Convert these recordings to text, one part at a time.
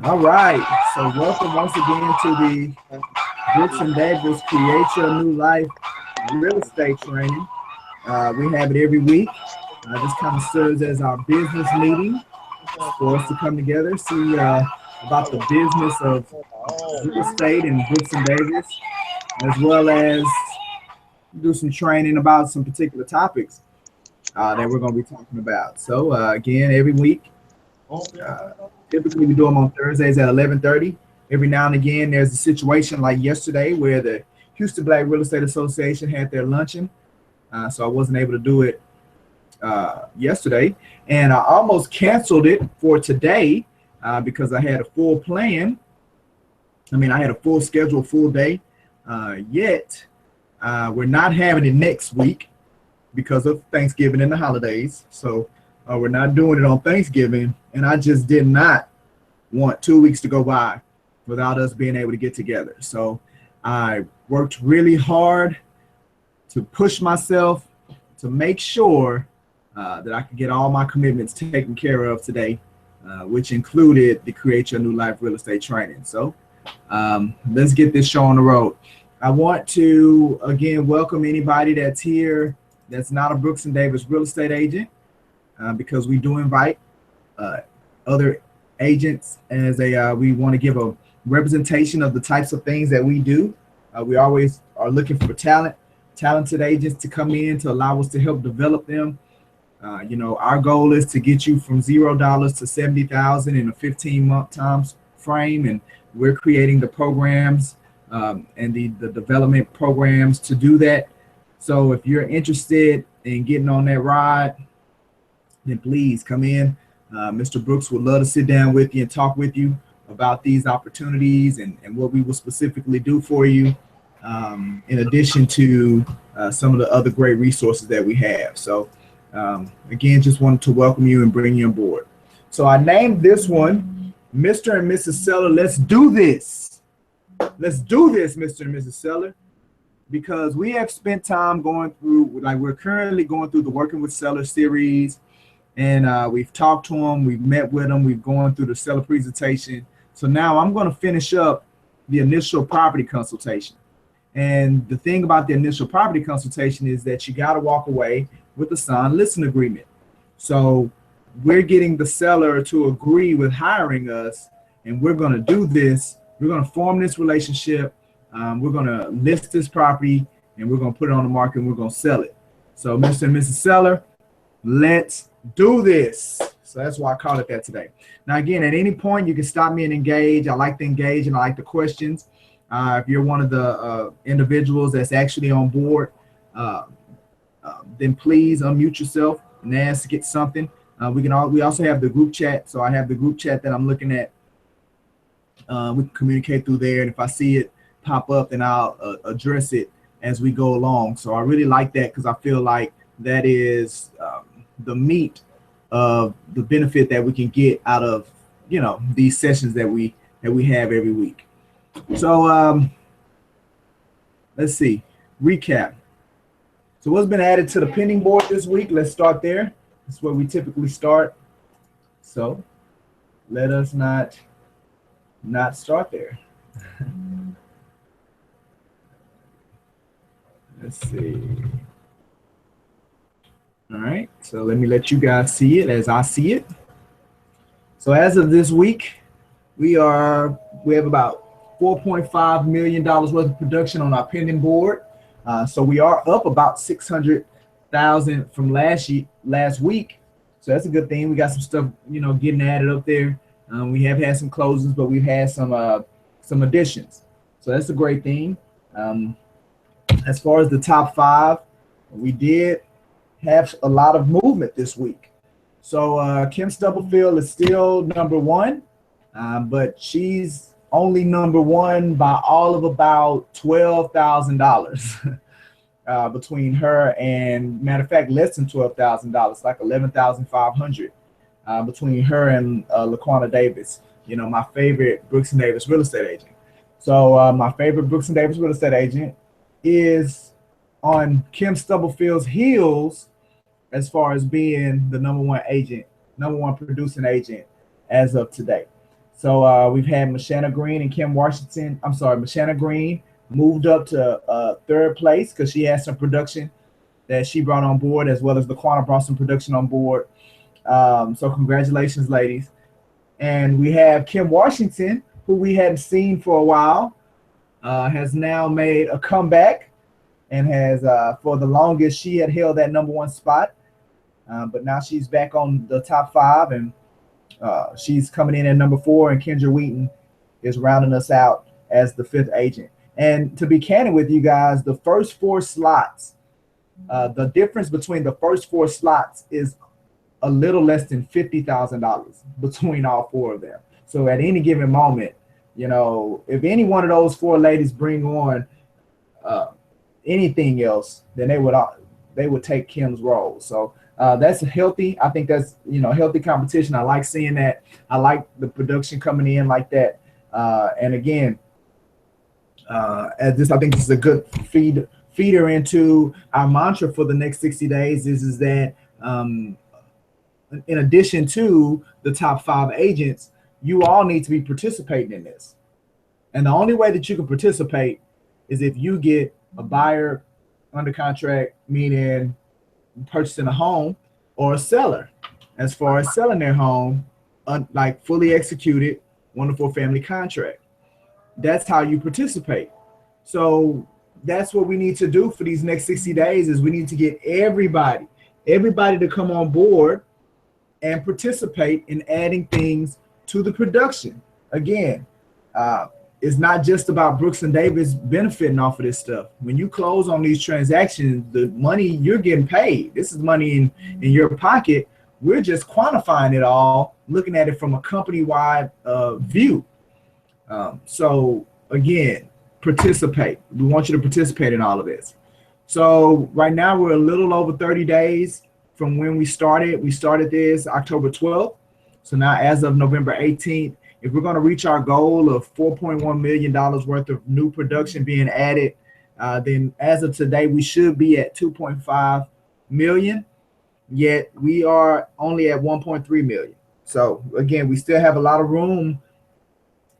All right. So welcome once again to the Brooks and Davis Create Your New Life Real Estate Training. We have it every week. This kind of serves as our business meeting for us to come together, see about the business of real estate and Brooks and Davis, as well as do some training about some particular topics that we're going to be talking about. So again, every week. Uh, Typically, we do them on Thursdays at 11:30. Every now and again, there's a situation like yesterday where the Houston Black Real Estate Association had their luncheon, so I wasn't able to do it yesterday, and I almost canceled it for today because I had a full plan. I mean, I had a full schedule, full day. Yet, we're not having it next week because of Thanksgiving and the holidays. So we're not doing it on Thanksgiving, and I just did not want 2 weeks to go by without us being able to get together. So I worked really hard to push myself to make sure that I could get all my commitments taken care of today, which included the Create Your New Life Real Estate Training. So let's get this show on the road. I want to, again, welcome anybody that's here that's not a Brooks and Davis real estate agent. Because we do invite other agents as we want to give a representation of the types of things that we do. We always are looking for talented agents to come in to allow us to help develop them. Our goal is to get you from $0 to 70,000 in a 15-month time frame, and we're creating the programs and the development programs to do that. So if you're interested in getting on that ride, then please come in. Mr. Brooks would love to sit down with you and talk with you about these opportunities and what we will specifically do for you, in addition to some of the other great resources that we have. So again, just wanted to welcome you and bring you on board. So I named this one Mr. and Mrs. Seller. Let's do this. Let's do this, Mr. and Mrs. Seller, because we have spent time going through, like we're currently going through the Working with Seller series. And we've talked to them, we've met with them, we've gone through the seller presentation. So now I'm going to finish up the initial property consultation. And the thing about the initial property consultation is that you got to walk away with a signed listing agreement. So we're getting the seller to agree with hiring us, and we're going to do this. We're going to form this relationship. We're going to list this property, and we're going to put it on the market, and we're going to sell it. So Mr. and Mrs. Seller, let's do this. So that's why I call it that today. Now, again, at any point, you can stop me and engage. I like to engage and I like the questions. If you're one of the individuals that's actually on board, then please unmute yourself and ask to get something. We also have the group chat. So I have the group chat that I'm looking at. We can communicate through there. And if I see it pop up, then I'll address it as we go along. So I really like that because I feel like that is the meat of the benefit that we can get out of these sessions that we have every week. So let's see, recap. So what's been added to the pending board this week? Let's start there. That's where we typically start. So let us not start there. Let's see. All right, so let me let you guys see it as I see it. So as of this week, we have about $4.5 million worth of production on our pending board. So we are up about 600,000 from last week. So that's a good thing. We got some stuff, getting added up there. We have had some closings, but we've had some additions. So that's a great thing. As far as the top five, we did have a lot of movement this week. So Kim Stubblefield is still number one, but she's only number one by all of about $12,000 between her and, matter of fact, less than $12,000, like $11,500 between her and Laquana Davis, my favorite Brooks and Davis real estate agent. So my favorite Brooks and Davis real estate agent is on Kim Stubblefield's heels as far as being the number one producing agent as of today. So we've had Mashana Green and Kim Washington. I'm sorry, Mashana Green moved up to third place because she has some production that she brought on board, as well as the Quantum brought some production on board. So congratulations, ladies. And we have Kim Washington, who we hadn't seen for a while, has now made a comeback and has, for the longest, she had held that #1 spot. But now she's back on the top 5, and she's coming in at #4, and Kendra Wheaton is rounding us out as the 5th agent. And to be candid with you guys, the first 4 slots, the difference between the first 4 slots is a little less than $50,000 between all 4 of them. So at any given moment, you know, if any one of those 4 ladies bring on anything else, then they would take Kim's role. So that's healthy. I think that's, you know, healthy competition. I like seeing that. I like the production coming in like that. And again, I think this is a good feeder into our mantra for the next 60 days is that in addition to the top 5 agents, you all need to be participating in this. And the only way that you can participate is if you get a buyer under contract, meaning purchasing a home, or a seller, as far as selling their home, like fully executed, wonderful family contract. That's how you participate. So that's what we need to do for these next 60 days is we need to get everybody to come on board and participate in adding things to the production. Again, it's not just about Brooks and Davis benefiting off of this stuff. When you close on these transactions, the money you're getting paid. This is money in your pocket. We're just quantifying it all, looking at it from a company-wide view. So again, participate. We want you to participate in all of this. So right now we're a little over 30 days from when we started. We started this October 12th. So now as of November 18th, if we're going to reach our goal of $4.1 million worth of new production being added, then as of today, we should be at 2.5 million, yet we are only at 1.3 million. So again, we still have a lot of room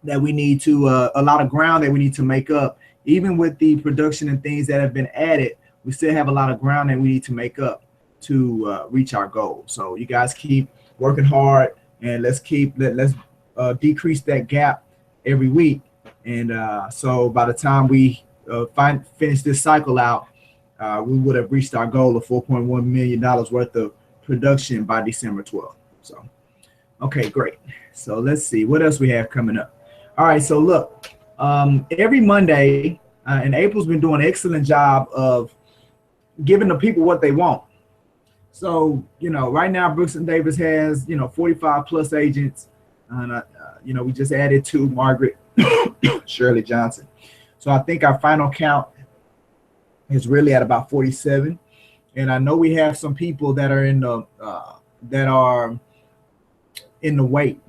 that we need to, a lot of ground that we need to make up. Even with the production and things that have been added, we still have a lot of ground that we need to make up to reach our goal. So you guys keep working hard, and let's decrease that gap every week. And so by the time we finish this cycle out, we would have reached our goal of $4.1 million worth of production by December 12th. So, okay, great. So let's see what else we have coming up. All right, so look, every Monday, and April's been doing an excellent job of giving the people what they want. So, you know, right now Brooks and Davis has, 45 plus agents. And, we just added 2, Margaret Shirley Johnson. So I think our final count is really at about 47. And I know we have some people that are in the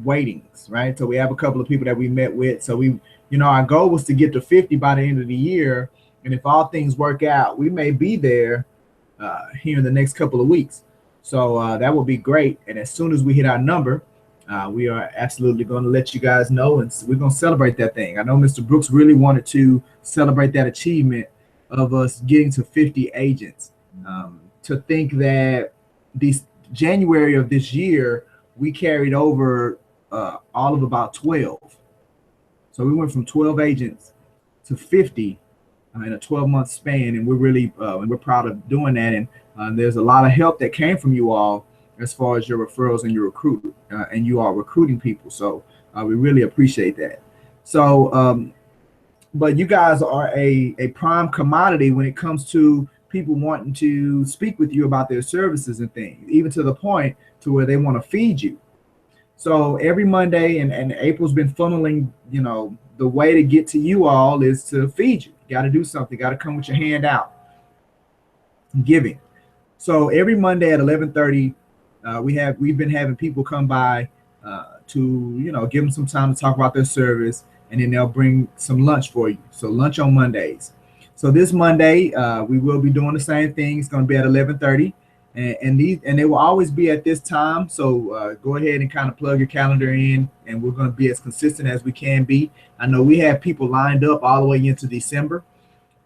waitings, right? So we have a couple of people that we met with. So our goal was to get to 50 by the end of the year. And if all things work out, we may be there here in the next couple of weeks. So that will be great. And as soon as we hit our number, we are absolutely going to let you guys know, and we're going to celebrate that thing. I know Mr. Brooks really wanted to celebrate that achievement of us getting to 50 agents. To think that this January of this year, we carried over all of about 12. So we went from 12 agents to 50 in a 12-month span, and we're really and we're proud of doing that. And there's a lot of help that came from you all as far as your referrals and your recruit, and you are recruiting people. So we really appreciate that. So, but you guys are a prime commodity when it comes to people wanting to speak with you about their services and things, even to the point to where they want to feed you. So every Monday, and April's been funneling, the way to get to you all is to feed you. Got to do something. Got to come with your hand out. Giving. So every Monday at 11:30, we've been having people come by to give them some time to talk about their service, and then they'll bring some lunch for you. So lunch on Mondays. So this Monday we will be doing the same thing. It's going to be at 11:30, and they will always be at this time. So go ahead and kind of plug your calendar in, and we're going to be as consistent as we can be. I know we have people lined up all the way into December.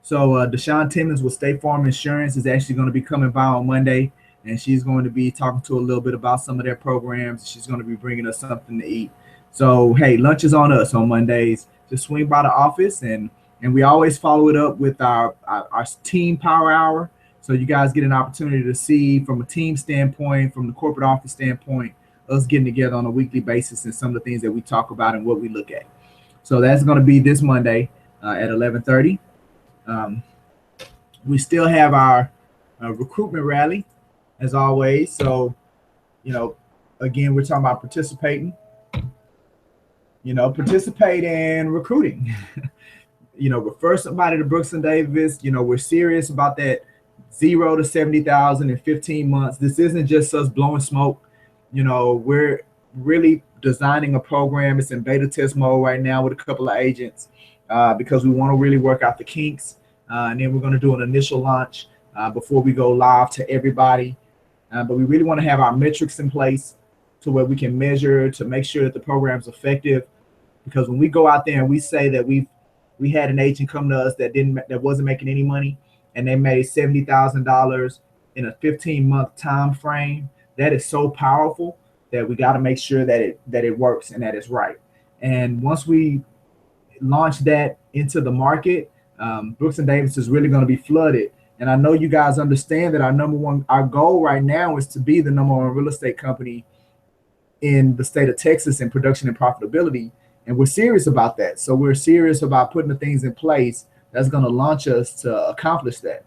So Deshaun Timmons with State Farm Insurance is actually going to be coming by on Monday, and she's going to be talking to a little bit about some of their programs. She's going to be bringing us something to eat. So hey, lunch is on us on Mondays. Just swing by the office, and we always follow it up with our team power hour. So you guys get an opportunity to see from a team standpoint, from the corporate office standpoint, us getting together on a weekly basis and some of the things that we talk about and what we look at. So that's going to be this Monday at 11:30. We still have our recruitment rally as always. So, again, we're talking about participating, participate in recruiting, refer somebody to Brooks and Davis. We're serious about that 0 to 70,000 in 15 months. This isn't just us blowing smoke. We're really designing a program. It's in beta test mode right now with a couple of agents because we want to really work out the kinks. And then we're going to do an initial launch before we go live to everybody. But we really want to have our metrics in place to where we can measure to make sure that the program's effective. Because when we go out there and we say that we had an agent come to us that wasn't making any money, and they made $70,000 in a 15-month time frame, that is so powerful that we got to make sure that it works and that it's right. And once we launch that into the market, Brooks and Davis is really going to be flooded. And I know you guys understand that our goal right now is to be the number one real estate company in the state of Texas in production and profitability. And we're serious about that. So we're serious about putting the things in place that's going to launch us to accomplish that.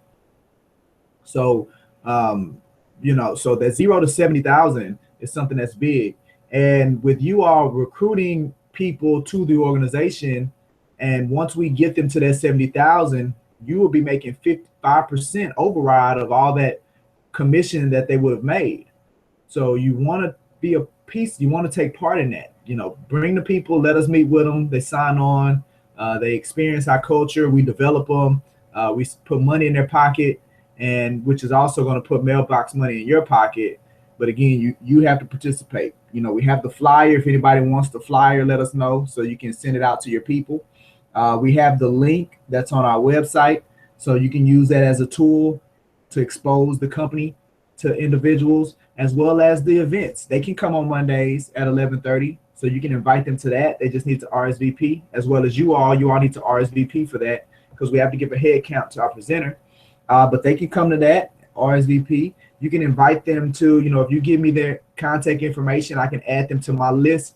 So, so that 0 to 70,000 is something that's big. And with you all recruiting people to the organization, and once we get them to that 70,000, you will be making 55% override of all that commission that they would have made. So you want to be a piece, you want to take part in that. Bring the people, let us meet with them. They sign on, they experience our culture, we develop them, we put money in their pocket, and which is also going to put mailbox money in your pocket. But again, you have to participate. We have the flyer. If anybody wants the flyer, let us know so you can send it out to your people. We have the link that's on our website, so you can use that as a tool to expose the company to individuals, as well as the events. They can come on Mondays at 11:30, so you can invite them to that. They just need to RSVP, as well as you all need to RSVP for that because we have to give a head count to our presenter. But they can come to that, RSVP. You can invite them to, if you give me their contact information, I can add them to my list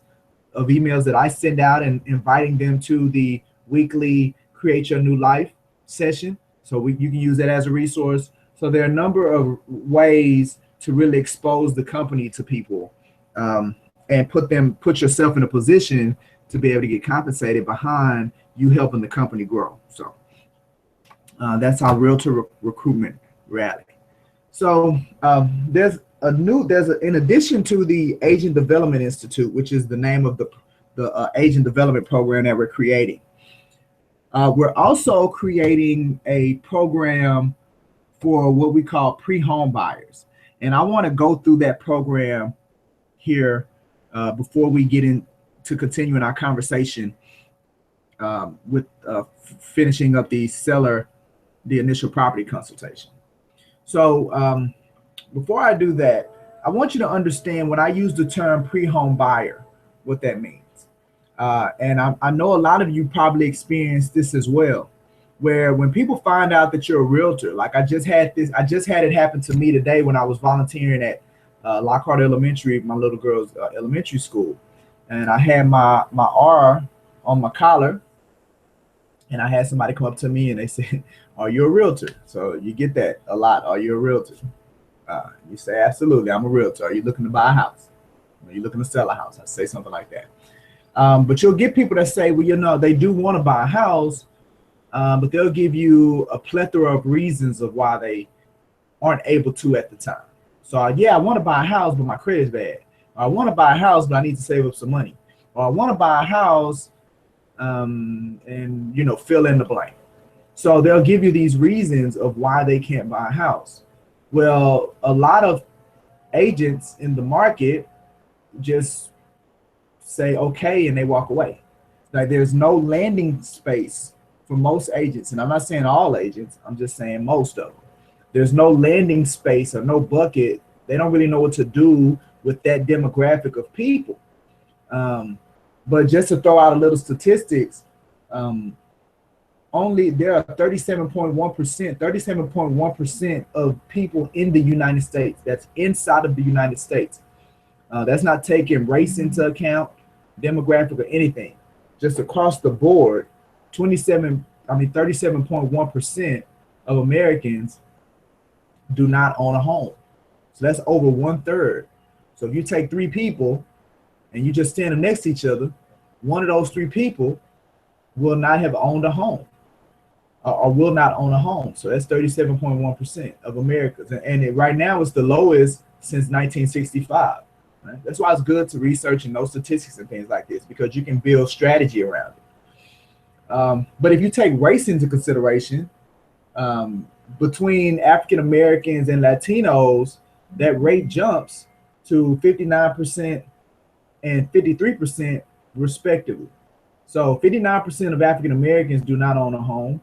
of emails that I send out and inviting them to the weekly Create Your New Life session. So you can use that as a resource. So there are a number of ways to really expose the company to people and put yourself in a position to be able to get compensated behind you helping the company grow. So that's our realtor recruitment rally. So in addition to the Agent Development Institute, which is the name of the agent development program that we're creating, we're also creating a program for what we call pre-home buyers. And I want to go through that program here before we get into continuing our conversation with finishing up the initial property consultation. So before I do that, I want you to understand when I use the term pre-home buyer, what that means. And I know a lot of you probably experienced this as well, where when people find out that you're a realtor, like I just had it happen to me today when I was volunteering at Lockhart Elementary, my little girl's elementary school. And I had my R on my collar, and I had somebody come up to me and they said, "Are you a realtor?" So you get that a lot. Are you a realtor? You say, "Absolutely, I'm a realtor." Are you looking to buy a house? Are you looking to sell a house? I say something like that. But you'll get people that say, well, they do want to buy a house, but they'll give you a plethora of reasons of why they aren't able to at the time. So I want to buy a house, but my credit's bad. Or I want to buy a house, but I need to save up some money. Or I want to buy a house, and fill in the blank. So they'll give you these reasons of why they can't buy a house. Well, a lot of agents in the market just say okay and they walk away. Like there's no landing space for most agents, and I'm not saying all agents, I'm just saying most of them. There's no landing space or no bucket. They don't really know what to do with that demographic of people. Um, but just to throw out a little statistics, um, only there are 37.1% of people in the United States, that's inside of the United States. That's not taking race into account, demographic or anything. Just across the board, 37.1% of Americans do not own a home. So that's over 1/3. So if you take three people and you just stand them next to each other, one of those three people will not have owned a home or will not own a home. So that's 37.1% of Americans. And right now it's the lowest since 1965. Right? That's why it's good to research and know statistics and things like this, because you can build strategy around it. But if you take race into consideration, between African Americans and Latinos, that rate jumps to 59% and 53% respectively. So 59% of African Americans do not own a home,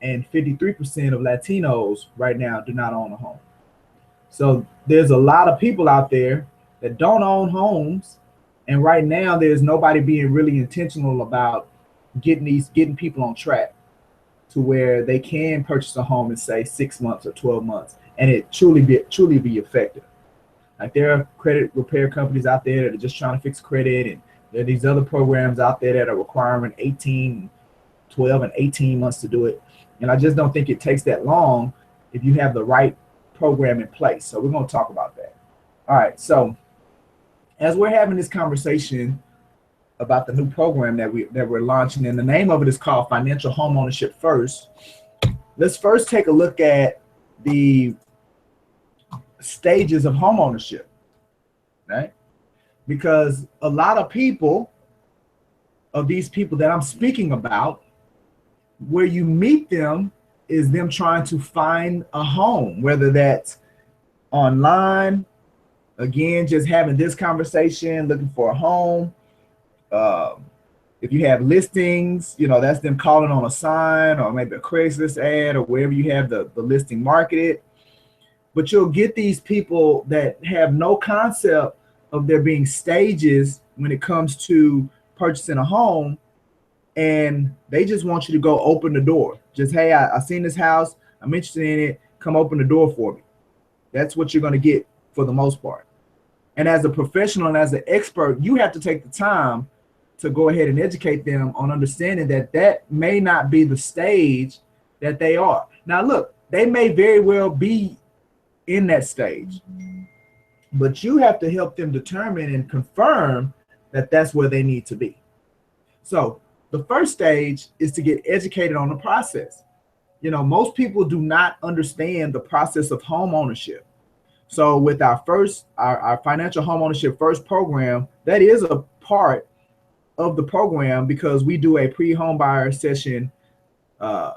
and 53% of Latinos right now do not own a home. So there's a lot of people out there that don't own homes, and right now there's nobody being really intentional about getting people on track to where they can purchase a home in say 6 months or 12 months, and it truly be effective. Like there are credit repair companies out there that are just trying to fix credit, and there are these other programs out there that are requiring 12 and 18 months to do it. And I just don't think it takes that long if you have the right program in place. So we're going to talk about that. All right. So as we're having this conversation about the new program that we're launching, and the name of it is called Financial Homeownership First. Let's first take a look at the stages of homeownership, right? Because a lot of these people that I'm speaking about, where you meet them is them trying to find a home, whether that's online, again, just having this conversation, looking for a home. If you have listings, that's them calling on a sign or maybe a Craigslist ad or wherever you have the listing marketed. But you'll get these people that have no concept of there being stages when it comes to purchasing a home, and they just want you to go open the door. Just, hey, I seen this house, I'm interested in it, come open the door for me. That's what you're going to get for the most part. And as a professional and as an expert, you have to take the time to go ahead and educate them on understanding that may not be the stage that they are. Now, look, they may very well be in that stage, but you have to help them determine and confirm that that's where they need to be. So the first stage is to get educated on the process. Most people do not understand the process of home ownership. So with our Financial Homeownership First program, that is a part of the program, because we do a pre-home buyer session, a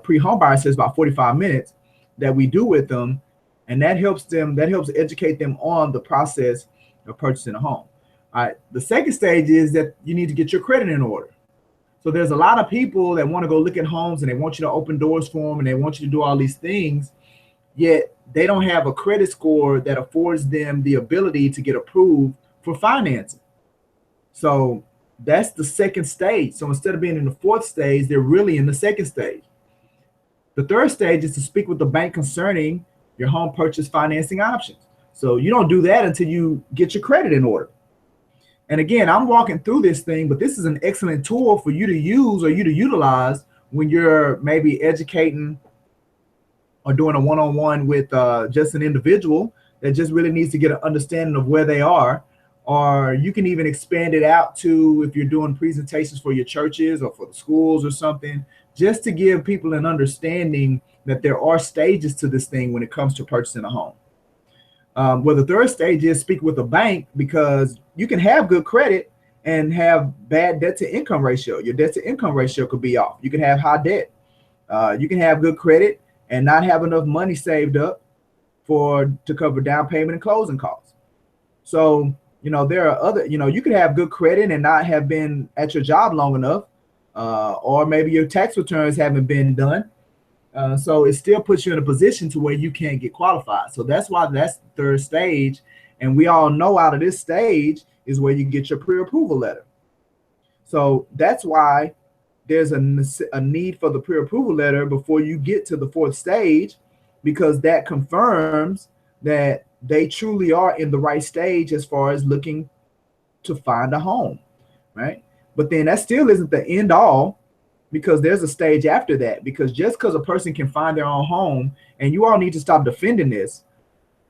pre-home buyer session about 45 minutes that we do with them. And that helps educate them on the process of purchasing a home. All right. The second stage is that you need to get your credit in order. So there's a lot of people that want to go look at homes and they want you to open doors for them and they want you to do all these things, yet they don't have a credit score that affords them the ability to get approved for financing. So that's the second stage. So instead of being in the fourth stage, they're really in the second stage. The third stage is to speak with the bank concerning your home purchase financing options. So you don't do that until you get your credit in order. And again, I'm walking through this thing, but this is an excellent tool for you to use or you to utilize when you're maybe educating or doing a one-on-one with just an individual that just really needs to get an understanding of where they are. Or you can even expand it out to if you're doing presentations for your churches or for the schools or something, just to give people an understanding that there are stages to this thing when it comes to purchasing a home. Well, the third stage is speak with a bank, because you can have good credit and have bad debt to income ratio. Your debt to income ratio could be off. You can have high debt. You can have good credit and not have enough money saved up to cover down payment and closing costs. So, there are other, you could have good credit and not have been at your job long enough, or maybe your tax returns haven't been done. So it still puts you in a position to where you can't get qualified. So that's why that's the third stage. And we all know out of this stage is where you get your pre-approval letter. So that's why there's a need for the pre-approval letter before you get to the fourth stage, because that confirms that they truly are in the right stage as far as looking to find a home, right? But then that still isn't the end all, because there's a stage after that. Because just because a person can find their own home, and you all need to stop defending this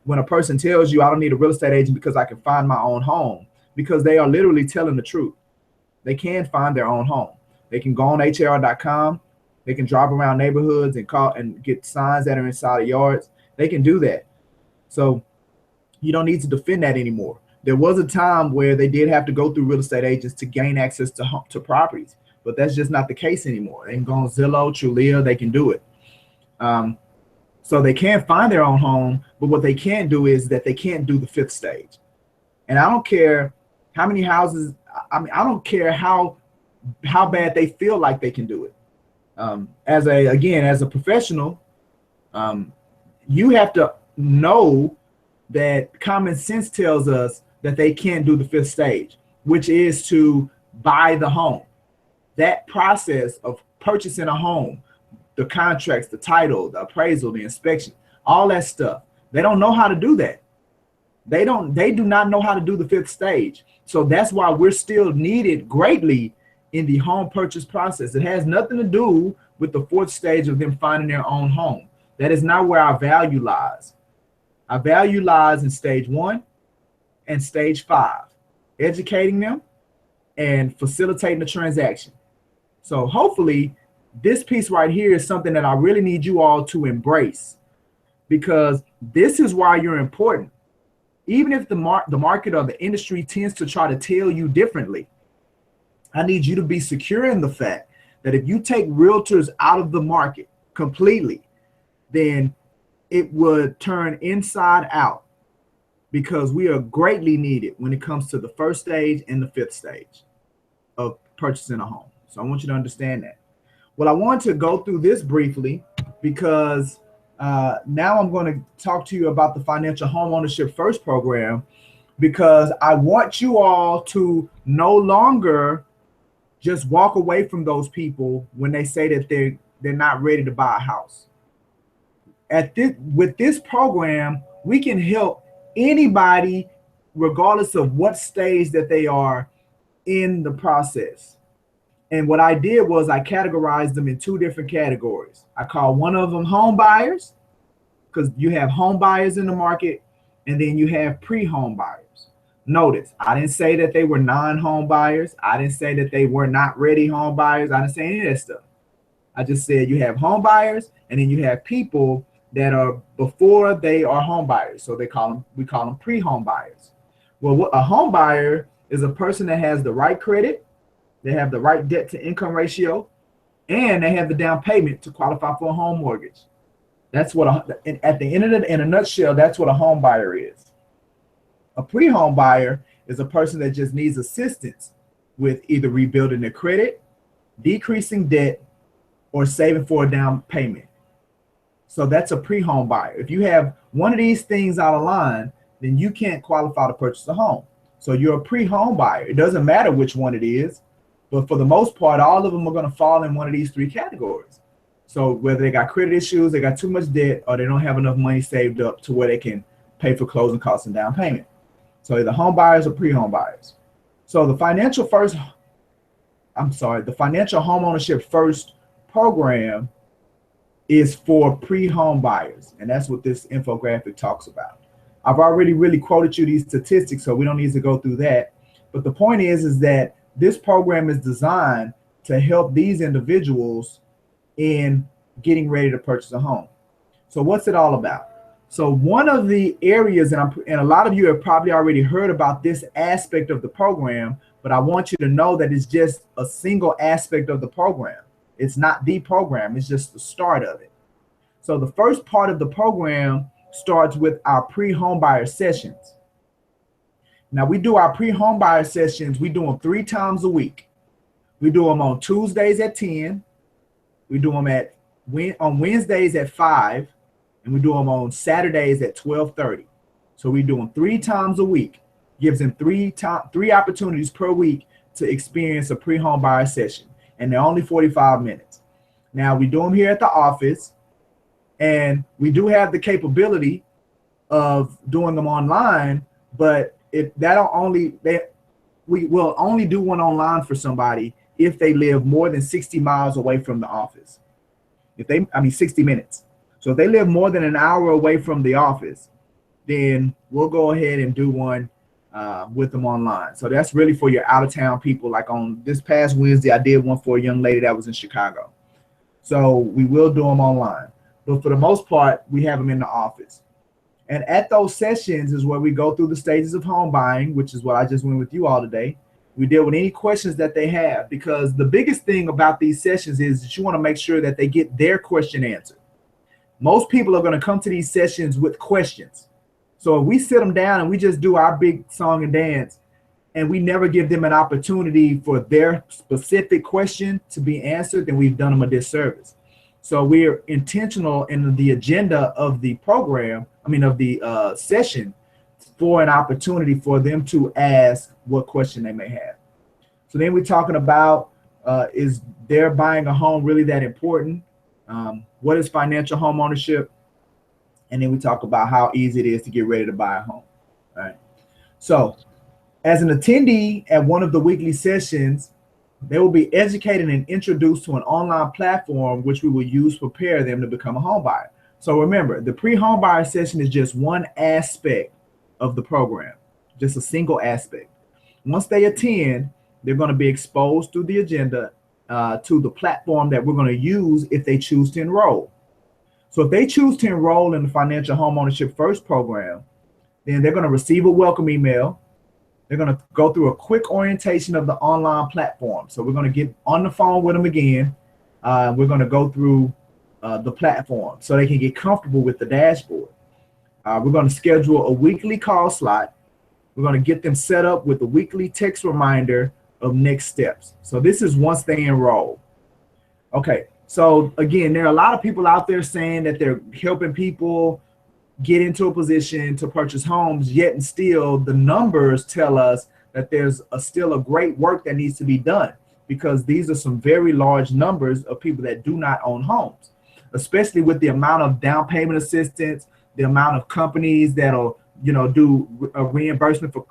when a person tells you I don't need a real estate agent because I can find my own home, because they are literally telling the truth. They can find their own home. They can go on HAR.com. They can drive around neighborhoods and call and get signs that are inside of yards. They can do that. So you don't need to defend that anymore. There was a time where they did have to go through real estate agents to gain access to properties, but that's just not the case anymore. They can go on Zillow, Trulia, they can do it. So they can find their own home, but what they can't do is that they can't do the fifth stage. And I don't care how many houses, I don't care how bad they feel like they can do it. As a professional, you have to know that common sense tells us that they can't do the fifth stage, which is to buy the home. That process of purchasing a home, the contracts, the title, the appraisal, the inspection, all that stuff, they don't know how to do that. They do not know how to do the fifth stage. So that's why we're still needed greatly in the home purchase process. It has nothing to do with the fourth stage of them finding their own home. That is not where our value lies. Our value lies in stage 1 and stage 5, educating them and facilitating the transaction. So hopefully this piece right here is something that I really need you all to embrace, because this is why you're important. Even if the market or the industry tends to try to tell you differently, I need you to be secure in the fact that if you take realtors out of the market completely, then it would turn inside out, because we are greatly needed when it comes to the first stage and the fifth stage of purchasing a home. So I want you to understand that. Well, I want to go through this briefly because now I'm going to talk to you about the Financial Homeownership First program, because I want you all to no longer just walk away from those people when they say that they're not ready to buy a house. With this program, we can help anybody regardless of what stage that they are in the process. And what I did was I categorized them in 2 different categories. I call one of them home buyers, because you have home buyers in the market, and then you have pre-home buyers. Notice, I didn't say that they were non-home buyers. I didn't say that they were not ready home buyers. I didn't say any of that stuff. I just said you have home buyers, and then you have people that are before they are home buyers. So we call them pre-home buyers. Well, what a home buyer is a person that has the right credit, they have the right debt to income ratio, and they have the down payment to qualify for a home mortgage. That's what at the end of it, in a nutshell, that's what a home buyer is. A pre-home buyer is a person that just needs assistance with either rebuilding their credit, decreasing debt, or saving for a down payment. So that's a pre-home buyer. If you have one of these things out of line, then you can't qualify to purchase a home. So you're a pre-home buyer. It doesn't matter which one it is, but for the most part, all of them are going to fall in one of these 3 categories. So whether they got credit issues, they got too much debt, or they don't have enough money saved up to where they can pay for closing costs and down payment. So either home buyers or pre-home buyers. So the Financial Homeownership First program is for pre-home buyers, and that's what this infographic talks about. I've already really quoted you these statistics, so we don't need to go through that. But the point is that this program is designed to help these individuals in getting ready to purchase a home. So what's it all about? So one of the areas, and a lot of you have probably already heard about this aspect of the program, but I want you to know that it's just a single aspect of the program. It's not the program, it's just the start of it. So the first part of the program starts with our pre-home buyer sessions. Now we do our pre-home buyer sessions. We do them 3 times a week. We do them on Tuesdays at 10. We do them on Wednesdays at 5, and we do them on Saturdays at 12:30. So we do them 3 times a week. Gives them three opportunities per week to experience a pre-home buyer session, and they're only 45 minutes. Now we do them here at the office, and we do have the capability of doing them online, but we will only do one online for somebody if they live more than 60 miles away from the office. 60 minutes. So if they live more than an hour away from the office, then we'll go ahead and do one with them online. So that's really for your out-of-town people. Like on this past Wednesday, I did one for a young lady that was in Chicago. So we will do them online. But for the most part, we have them in the office. And at those sessions is where we go through the stages of home buying, which is what I just went with you all today. We deal with any questions that they have, because the biggest thing about these sessions is that you want to make sure that they get their question answered. Most people are going to come to these sessions with questions. So if we sit them down and we just do our big song and dance, and we never give them an opportunity for their specific question to be answered, then we've done them a disservice. So we're intentional in the agenda of the program, of the session, for an opportunity for them to ask what question they may have. So then we're talking about, is their buying a home really that important? What is financial home ownership? And then we talk about how easy it is to get ready to buy a home. All right. So as an attendee at one of the weekly sessions, they will be educated and introduced to an online platform which we will use to prepare them to become a home buyer. So remember, the pre-home buyer session is just one aspect of the program, just a single aspect. Once they attend, they're going to be exposed through the agenda to the platform that we're going to use if they choose to enroll. So if they choose to enroll in the Financial Homeownership First program, then they're going to receive a welcome email. They're going to go through a quick orientation of the online platform. So we're going to get on the phone with them again. We're going to go through the platform so they can get comfortable with the dashboard. We're going to schedule a weekly call slot. We're going to get them set up with a weekly text reminder of next steps. So this is once they enroll. Okay, so again, there are a lot of people out there saying that they're helping people get into a position to purchase homes, yet and still the numbers tell us that there's still a great work that needs to be done, because these are some very large numbers of people that do not own homes, especially with the amount of down payment assistance, the amount of companies that'll do a reimbursement for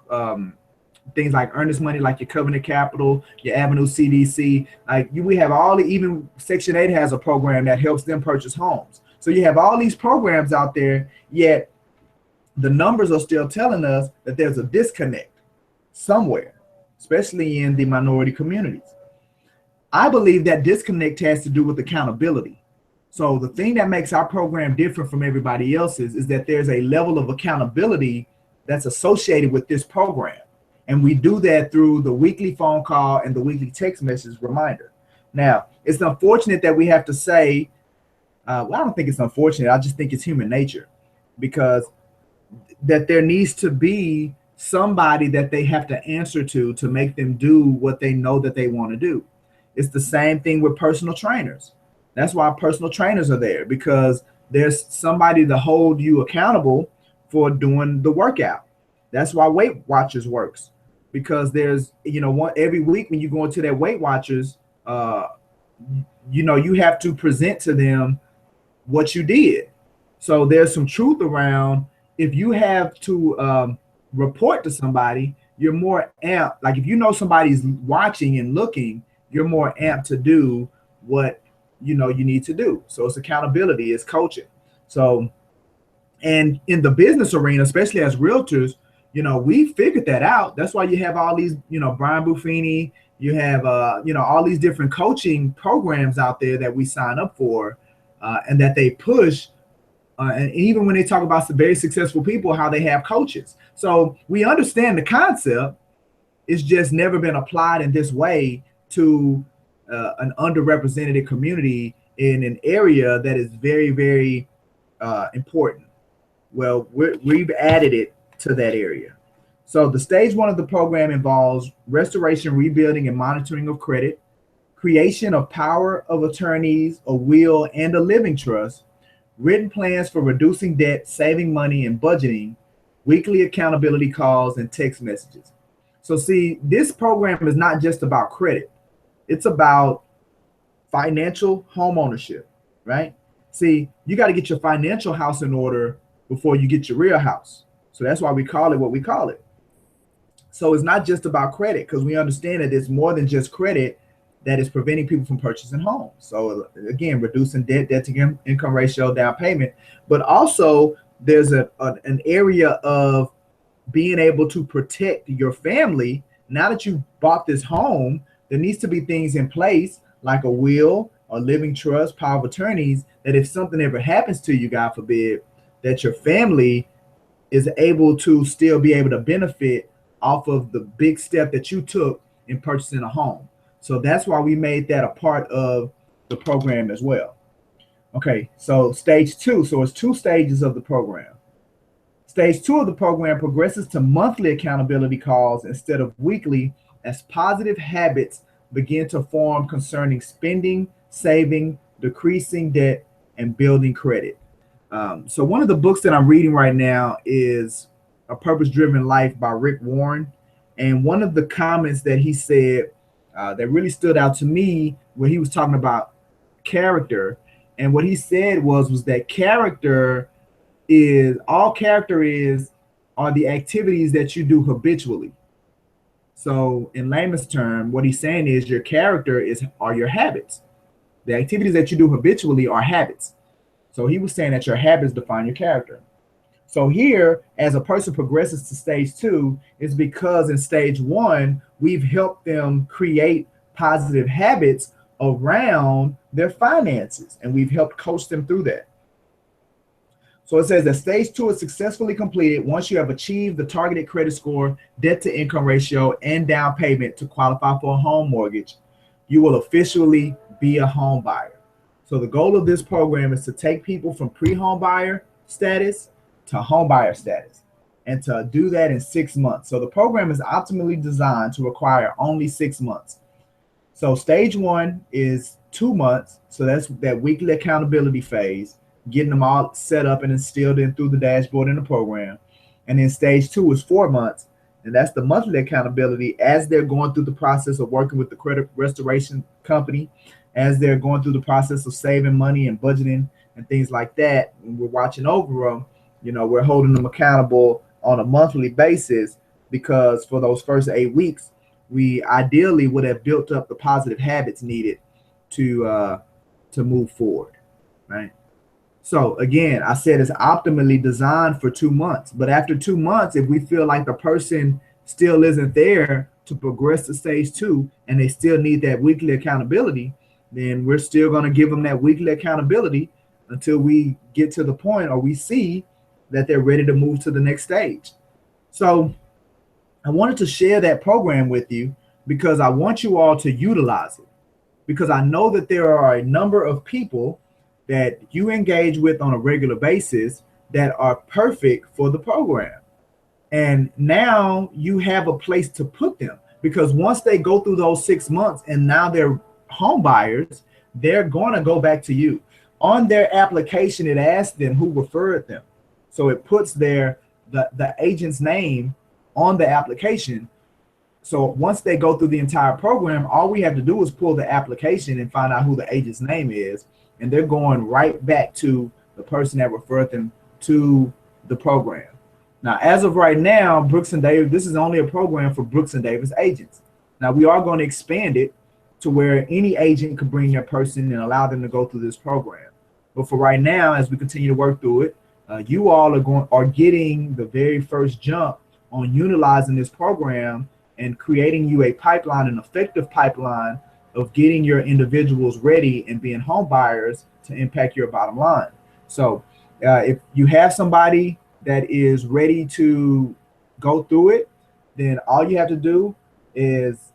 things like earnest money, like your Covenant Capital, your Avenue CDC. We have even Section 8 has a program that helps them purchase homes. So you have all these programs out there, yet the numbers are still telling us that there's a disconnect somewhere, especially in the minority communities. I believe that disconnect has to do with accountability. So the thing that makes our program different from everybody else's is that there's a level of accountability that's associated with this program. And we do that through the weekly phone call and the weekly text message reminder. Now, it's unfortunate that we have to say, I don't think it's unfortunate. I just think it's human nature, because that there needs to be somebody that they have to answer to make them do what they know that they want to do. It's the same thing with personal trainers. That's why personal trainers are there, because there's somebody to hold you accountable for doing the workout. That's why Weight Watchers works, because there's, every week when you go into that Weight Watchers, you have to present to them what you did. So there's some truth around, if you have to report to somebody, you're more amped. Like if you know somebody's watching and looking, you're more amped to do what you need to do. So it's accountability, it's coaching. So, and in the business arena, especially as realtors, we figured that out. That's why you have all these, Brian Buffini, you have, all these different coaching programs out there that we sign up for and that they push. And even when they talk about some very successful people, how they have coaches. So we understand the concept. It's just never been applied in this way to an underrepresented community in an area that is very, very important. Well, we've added it to that area. So the stage one of the program involves restoration, rebuilding, and monitoring of credit, creation of power of attorneys, a will, and a living trust, written plans for reducing debt, saving money, and budgeting, weekly accountability calls, and text messages. So see, this program is not just about credit. It's about financial home ownership, right? See, you got to get your financial house in order before you get your real house. So that's why we call it what we call it. So it's not just about credit, because we understand that it's more than just credit that is preventing people from purchasing homes. So again, reducing debt to income ratio, down payment, but also there's an area of being able to protect your family. Now that you bought this home, there needs to be things in place like a will or living trust, power of attorneys, that if something ever happens to you, God forbid, that your family is able to still be able to benefit off of the big step that you took in purchasing a home. So that's why we made that a part of the program as well. Okay, so stage two. So it's 2 stages of the program. Stage 2 of the program progresses to monthly accountability calls instead of weekly, as positive habits begin to form concerning spending, saving, decreasing debt, and building credit. So one of the books that I'm reading right now is A Purpose-Driven Life by Rick Warren. And one of the comments that he said that really stood out to me when he was talking about character, and what he said was that character is are the activities that you do habitually. So in layman's term, what he's saying is your character are your habits. The activities that you do habitually are habits. So he was saying that your habits define your character. So here, as a person progresses to stage 2, it's because in stage 1, we've helped them create positive habits around their finances, and we've helped coach them through that. So it says that stage 2 is successfully completed once you have achieved the targeted credit score, debt to income ratio, and down payment to qualify for a home mortgage. You will officially be a home buyer. So the goal of this program is to take people from pre-home buyer status to home buyer status, and to do that in 6 months. So the program is optimally designed to require only 6 months. So stage 1 is 2 months. So that's that weekly accountability phase, getting them all set up and instilled in through the dashboard in the program. And then stage 2 is 4 months. And that's the monthly accountability as they're going through the process of working with the credit restoration company, as they're going through the process of saving money and budgeting and things like that. And we're watching over them. We're holding them accountable on a monthly basis, because for those first 8 weeks, we ideally would have built up the positive habits needed to move forward, right? So again, I said it's optimally designed for 2 months, but after 2 months, if we feel like the person still isn't there to progress to stage 2 and they still need that weekly accountability, then we're still going to give them that weekly accountability until we get to the point, or we see that they're ready to move to the next stage. So I wanted to share that program with you because I want you all to utilize it, because I know that there are a number of people that you engage with on a regular basis that are perfect for the program. And now you have a place to put them, because once they go through those 6 months and now they're home buyers, they're going to go back to you. On their application, it asks them who referred them. So it puts the agent's name on the application. So once they go through the entire program, all we have to do is pull the application and find out who the agent's name is, and they're going right back to the person that referred them to the program. Now, as of right now, Brooks and Davis, this is only a program for Brooks and Davis agents. Now, we are going to expand it to where any agent could bring their person and allow them to go through this program. But for right now, as we continue to work through it, you all are getting the very first jump on utilizing this program and creating you a pipeline, an effective pipeline of getting your individuals ready and being home buyers to impact your bottom line. So if you have somebody that is ready to go through it, then all you have to do is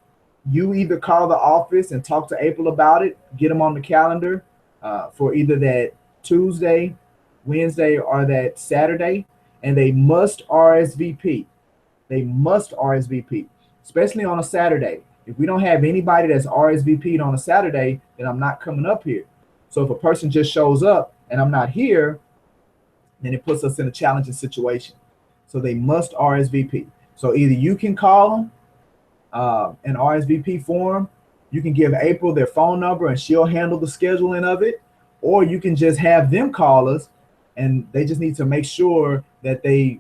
you either call the office and talk to April about it, get them on the calendar, for either that Tuesday, Wednesday, or that Saturday, and they must RSVP. They must RSVP, especially on a Saturday. If we don't have anybody that's RSVP'd on a Saturday, then I'm not coming up here. So if a person just shows up and I'm not here, then it puts us in a challenging situation. So they must RSVP. So either you can call them an RSVP form, you can give April their phone number and she'll handle the scheduling of it, or you can just have them call us and they just need to make sure that they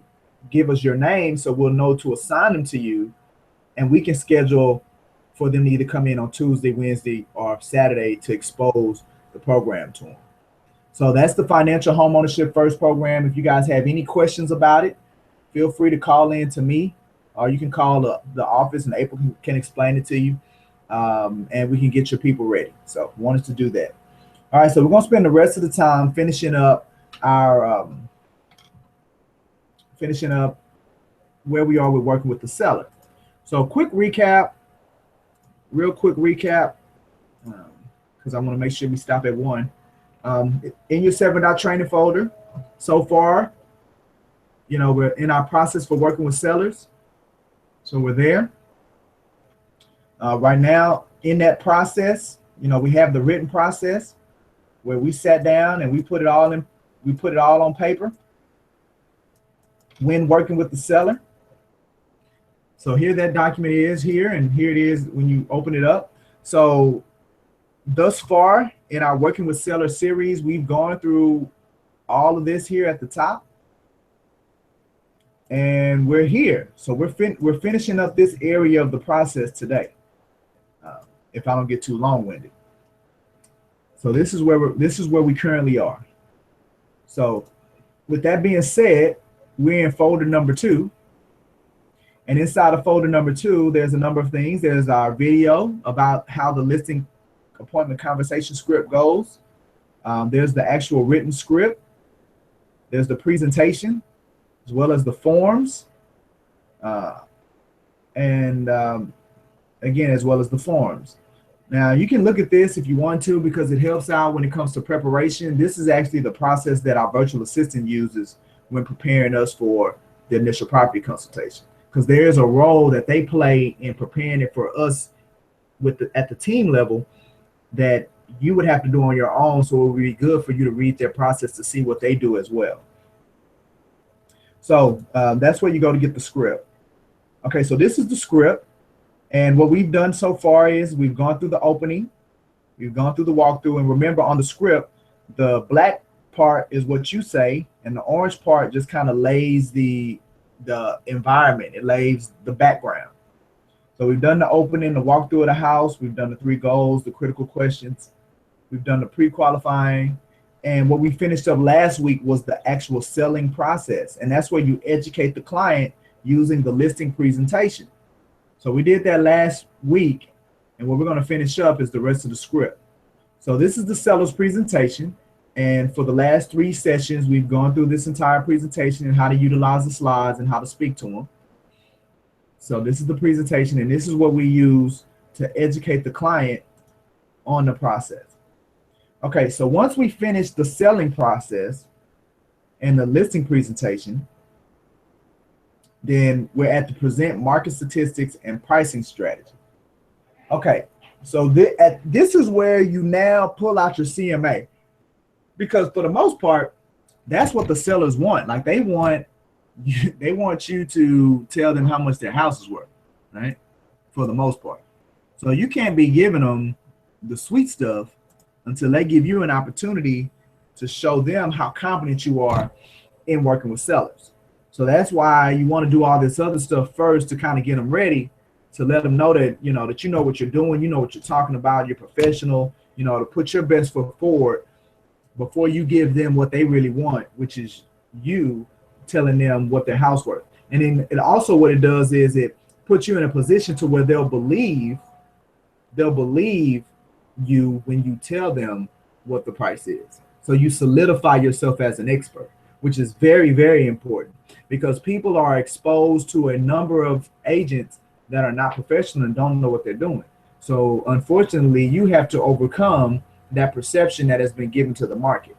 give us your name so we'll know to assign them to you, and we can schedule for them to either come in on Tuesday, Wednesday, or Saturday to expose the program to them. So that's the Financial Homeownership First program. If you guys have any questions about it, feel free to call in to me, or you can call the office and April can explain it to you, and we can get your people ready. So wanted to do that. All right, so we're going to spend the rest of the time finishing up our where we are with working with the seller. So quick recap, real quick recap, because I want to make sure we stop at 1. In your 7-dot training folder, so far, you know, we're in our process for working with sellers. So we're there. Right now, in that process, you know, we have the written process where we sat down and we put it all on paper when working with the seller. So here that document is here, and here it is when you open it up. So thus far in our Working with Seller series, we've gone through all of this here at the top, and we're here. So we're finishing up this area of the process today, if I don't get too long-winded. So this is where we currently are. So with that being said, we're in folder number 2. And inside of folder number 2, there's a number of things. There's our video about how the listing appointment conversation script goes. There's the actual written script. There's the presentation, as well as the forms. Again, as well as the forms. Now, you can look at this if you want to, because it helps out when it comes to preparation. This is actually the process that our virtual assistant uses when preparing us for the initial property consultation, because there is a role that they play in preparing it for us at the team level that you would have to do on your own. So it would be good for you to read their process to see what they do as well. So that's where you go to get the script. Okay, so this is the script. And what we've done so far is we've gone through the opening, we've gone through the walkthrough, and remember on the script, the black part is what you say, and the orange part just kind of lays the environment, it lays the background. So we've done the opening, the walkthrough of the house, we've done the 3 goals, the critical questions, we've done the pre-qualifying, and what we finished up last week was the actual selling process, and that's where you educate the client using the listing presentation. So we did that last week, and what we're going to finish up is the rest of the script. So this is the seller's presentation, and for the last 3 sessions, we've gone through this entire presentation and how to utilize the slides and how to speak to them. So this is the presentation, and this is what we use to educate the client on the process. Okay, so once we finish the selling process and the listing presentation, then we're at the present market statistics and pricing strategy. Okay, so this is where you now pull out your CMA, because for the most part, that's what the sellers want. Like they want you to tell them how much their house is worth, right? For the most part. So you can't be giving them the sweet stuff until they give you an opportunity to show them how confident you are in working with sellers. So that's why you want to do all this other stuff first to kind of get them ready, to let them know that you know what you're doing, you know what you're talking about, you're professional, you know, to put your best foot forward before you give them what they really want, which is you telling them what their house worth. And then it also, what it does is it puts you in a position to where they'll believe you when you tell them what the price is. So you solidify yourself as an expert, which is very, very important, because people are exposed to a number of agents that are not professional and don't know what they're doing. So unfortunately, you have to overcome that perception that has been given to the market.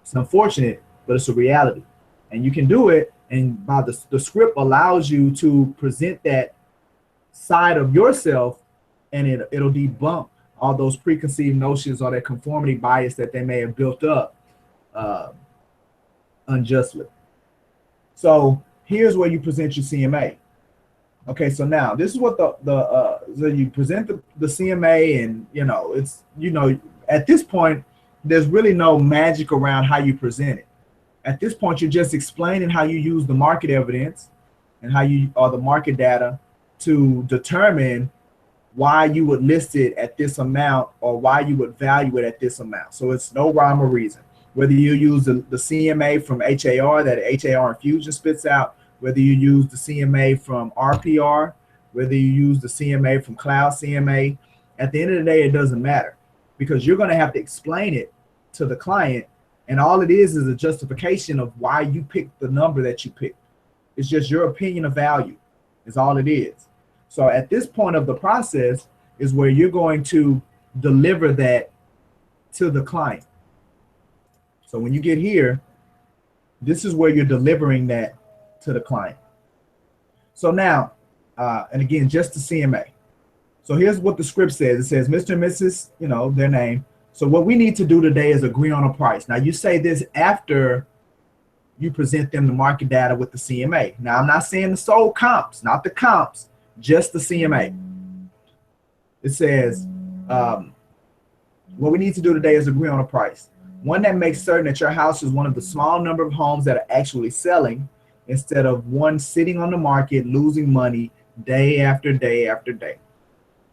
It's unfortunate, but it's a reality. And you can do it, and by the script allows you to present that side of yourself, and it'll debunk all those preconceived notions or that conformity bias that they may have built up unjustly. So here's where you present your CMA. Okay, so now this is what so you present the CMA, and it's at this point there's really no magic around how you present it. At this point, you're just explaining how you use the market evidence and how you or the market data to determine why you would list it at this amount or why you would value it at this amount. So it's no rhyme or reason. Whether you use the CMA from HAR that HAR Infusion spits out, whether you use the CMA from RPR, whether you use the CMA from Cloud CMA, at the end of the day, it doesn't matter, because you're going to have to explain it to the client, and all it is a justification of why you picked the number that you picked. It's just your opinion of value is all it is. So at this point of the process is where you're going to deliver that to the client. So when you get here, this is where you're delivering that to the client. So now, and again, just the CMA. So here's what the script says. It says, Mr. and Mrs., their name. So what we need to do today is agree on a price. Now you say this after you present them the market data with the CMA. Now I'm not saying the sold comps, not the comps, just the CMA. It says, what we need to do today is agree on a price. One that makes certain that your house is one of the small number of homes that are actually selling, instead of one sitting on the market losing money day after day after day.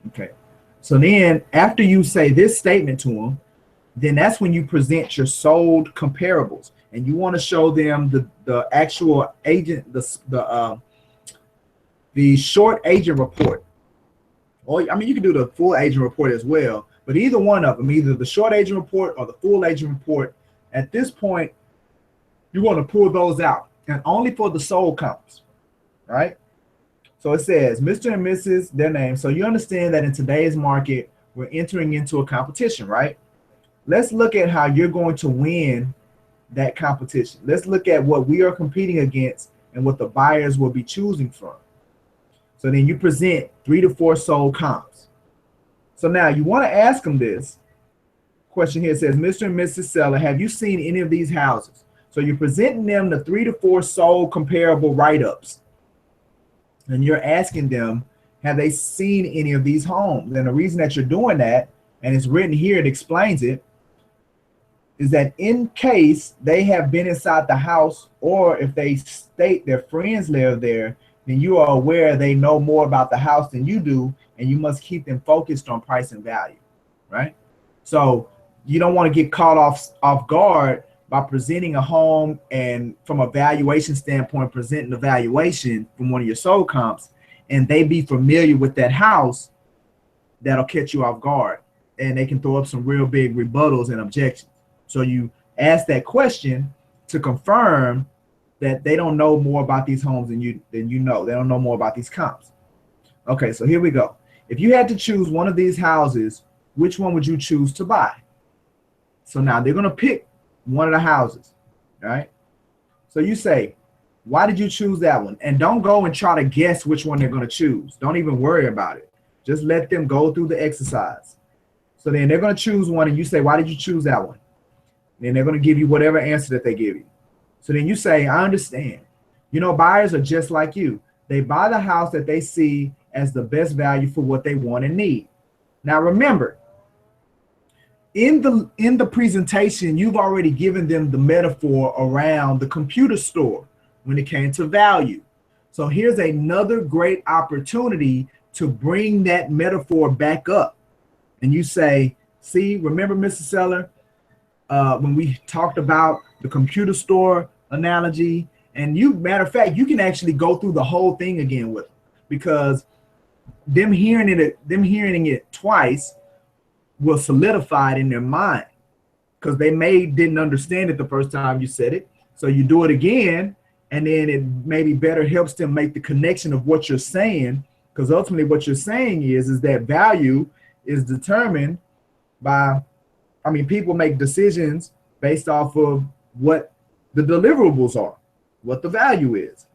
Okay. So then after you say this statement to them, then that's when you present your sold comparables, and you want to show them the actual agent, the short agent report. Or I mean, you can do the full agent report as well, but either one of them, either the short agent report or the full agent report, at this point, you want to pull those out, and only for the sold comps, right? So it says, Mr. and Mrs., their name. So you understand that in today's market, we're entering into a competition, right? Let's look at how you're going to win that competition. Let's look at what we are competing against and what the buyers will be choosing from. So then you present 3 to 4 sold comps. So now you want to ask them this question here. It says, Mr. and Mrs. Seller, have you seen any of these houses? So you're presenting them the 3 to 4 sold comparable write-ups. And you're asking them, have they seen any of these homes? And the reason that you're doing that, and it's written here, it explains it, is that in case they have been inside the house, or if they state their friends live there, then you are aware they know more about the house than you do, and you must keep them focused on price and value, right? So you don't want to get caught off guard by presenting a home, and from a valuation standpoint, presenting the valuation from one of your sold comps, and they be familiar with that house, that'll catch you off guard, and they can throw up some real big rebuttals and objections. So you ask that question to confirm that they don't know more about these homes than you know. They don't know more about these comps. Okay, so here we go. If you had to choose one of these houses, which one would you choose to buy? So now they're gonna pick one of the houses, right? So you say, why did you choose that one? And don't go and try to guess which one they're going to choose. Don't even worry about it. Just let them go through the exercise. So then they're going to choose one, and you say, why did you choose that one? And then they're going to give you whatever answer that they give you. So then you say, I understand. Buyers are just like you. They buy the house that they see as the best value for what they want and need. Now remember, in the presentation, you've already given them the metaphor around the computer store when it came to value. So here's another great opportunity to bring that metaphor back up. And you say, see, remember, Mr. Seller, when we talked about the computer store analogy, and matter of fact, you can actually go through the whole thing again with them, because them hearing it twice will solidify it in their mind, because they didn't understand it the first time you said it. So you do it again, and then it maybe better helps them make the connection of what you're saying, because ultimately what you're saying is that value is determined by people make decisions based off of what the deliverables are, what the value is.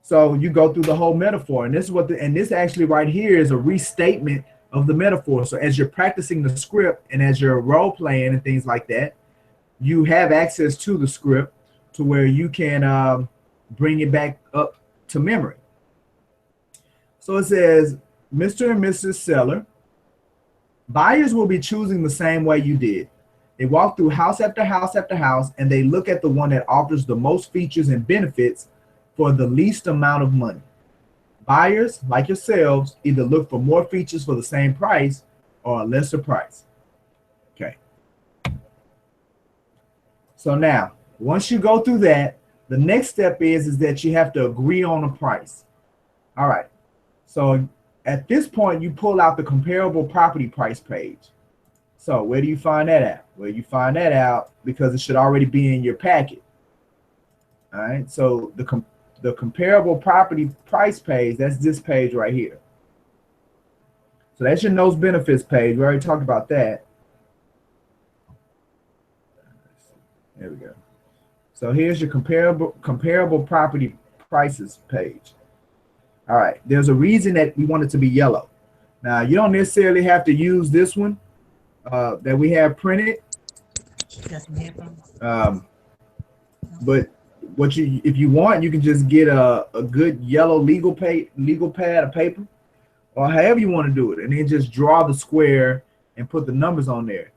So you go through the whole metaphor, and this is this actually right here is a restatement of the metaphor. So as you're practicing the script and as you're role playing and things like that, you have access to the script to where you can bring it back up to memory. So it says, Mr. and Mrs. Seller, buyers will be choosing the same way you did. They walk through house after house after house, and they look at the one that offers the most features and benefits for the least amount of money. Buyers, like yourselves, either look for more features for the same price or a lesser price. Okay. So now, once you go through that, the next step is that you have to agree on a price. All right. So at this point, you pull out the comparable property price page. So where do you find that at? Well, you find that out because it should already be in your packet. All right. So the comparable property price page, that's this page right here. So that's your notes benefits page. We already talked about that. There we go. So here's your comparable property prices page. All right. There's a reason that we want it to be yellow. Now, you don't necessarily have to use this one that we have printed. But if you want, you can just get a good yellow legal pad of paper, or however you want to do it, and then just draw the square and put the numbers on there.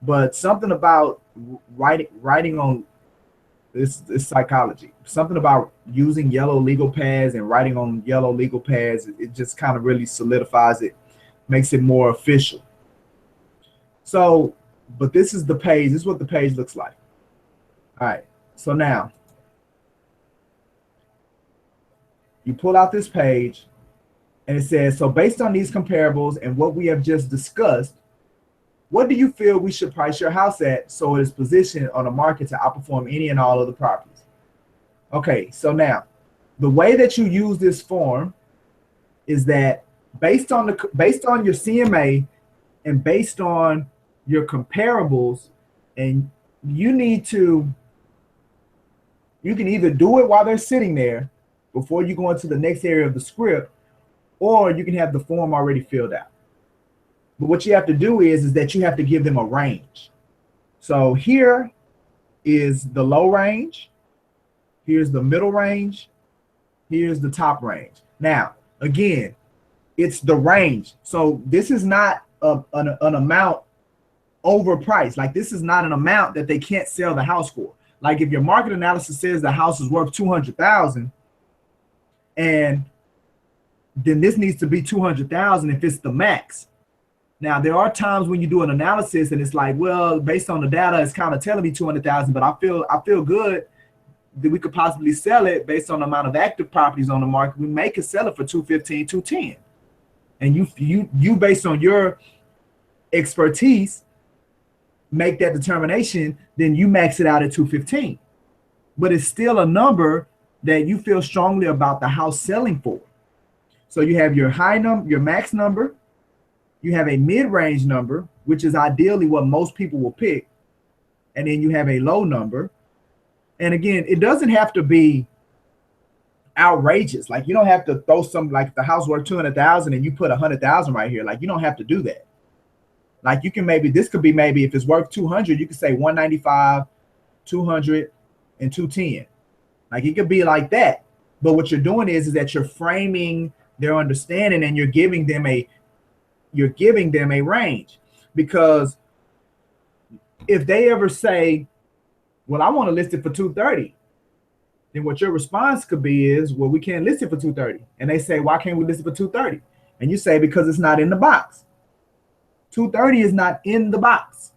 But something about writing on this psychology. Something about using yellow legal pads and writing on yellow legal pads, it just kind of really solidifies it, makes it more official. So, but this is the page. This is what the page looks like. All right. So now, you pull out this page, and it says, so based on these comparables and what we have just discussed, what do you feel we should price your house at so it is positioned on the market to outperform any and all of the properties? Okay, so now, the way that you use this form is that based on your CMA and based on your comparables, and you can either do it while they're sitting there before you go into the next area of the script, or you can have the form already filled out. But what you have to do is that you have to give them a range. So here is the low range, here's the middle range, here's the top range. Now, again, it's the range. So this is not an amount overpriced. Like, this is not an amount that they can't sell the house for. Like, if your market analysis says the house is worth $200,000, and then this needs to be $200,000 if it's the max. Now, there are times when you do an analysis and it's like, well, based on the data, it's kind of telling me $200,000, but I feel good that we could possibly sell it based on the amount of active properties on the market. We may could sell it for $215,000, $210,000, and you based on your expertise make that determination. Then you max it out at $215,000, but it's still a number that you feel strongly about the house selling for. So you have your high number, your max number. You have a mid-range number, which is ideally what most people will pick. And then you have a low number. And again, it doesn't have to be outrageous. Like, you don't have to throw some, like the house worth $200,000 and you put $100,000 right here. Like, you don't have to do that. Like, you can this could be if it's worth $200,000, you could say $195,000, $200,000, and $210,000. Like, it could be like that. But what you're doing is that you're framing their understanding, and you're giving them a range. Because if they ever say, well, I want to list it for $230,000, then what your response could be is, well, we can't list it for $230,000. And they say, why can't we list it for $230,000? And you say, because it's not in the box. $230,000 is not in the box.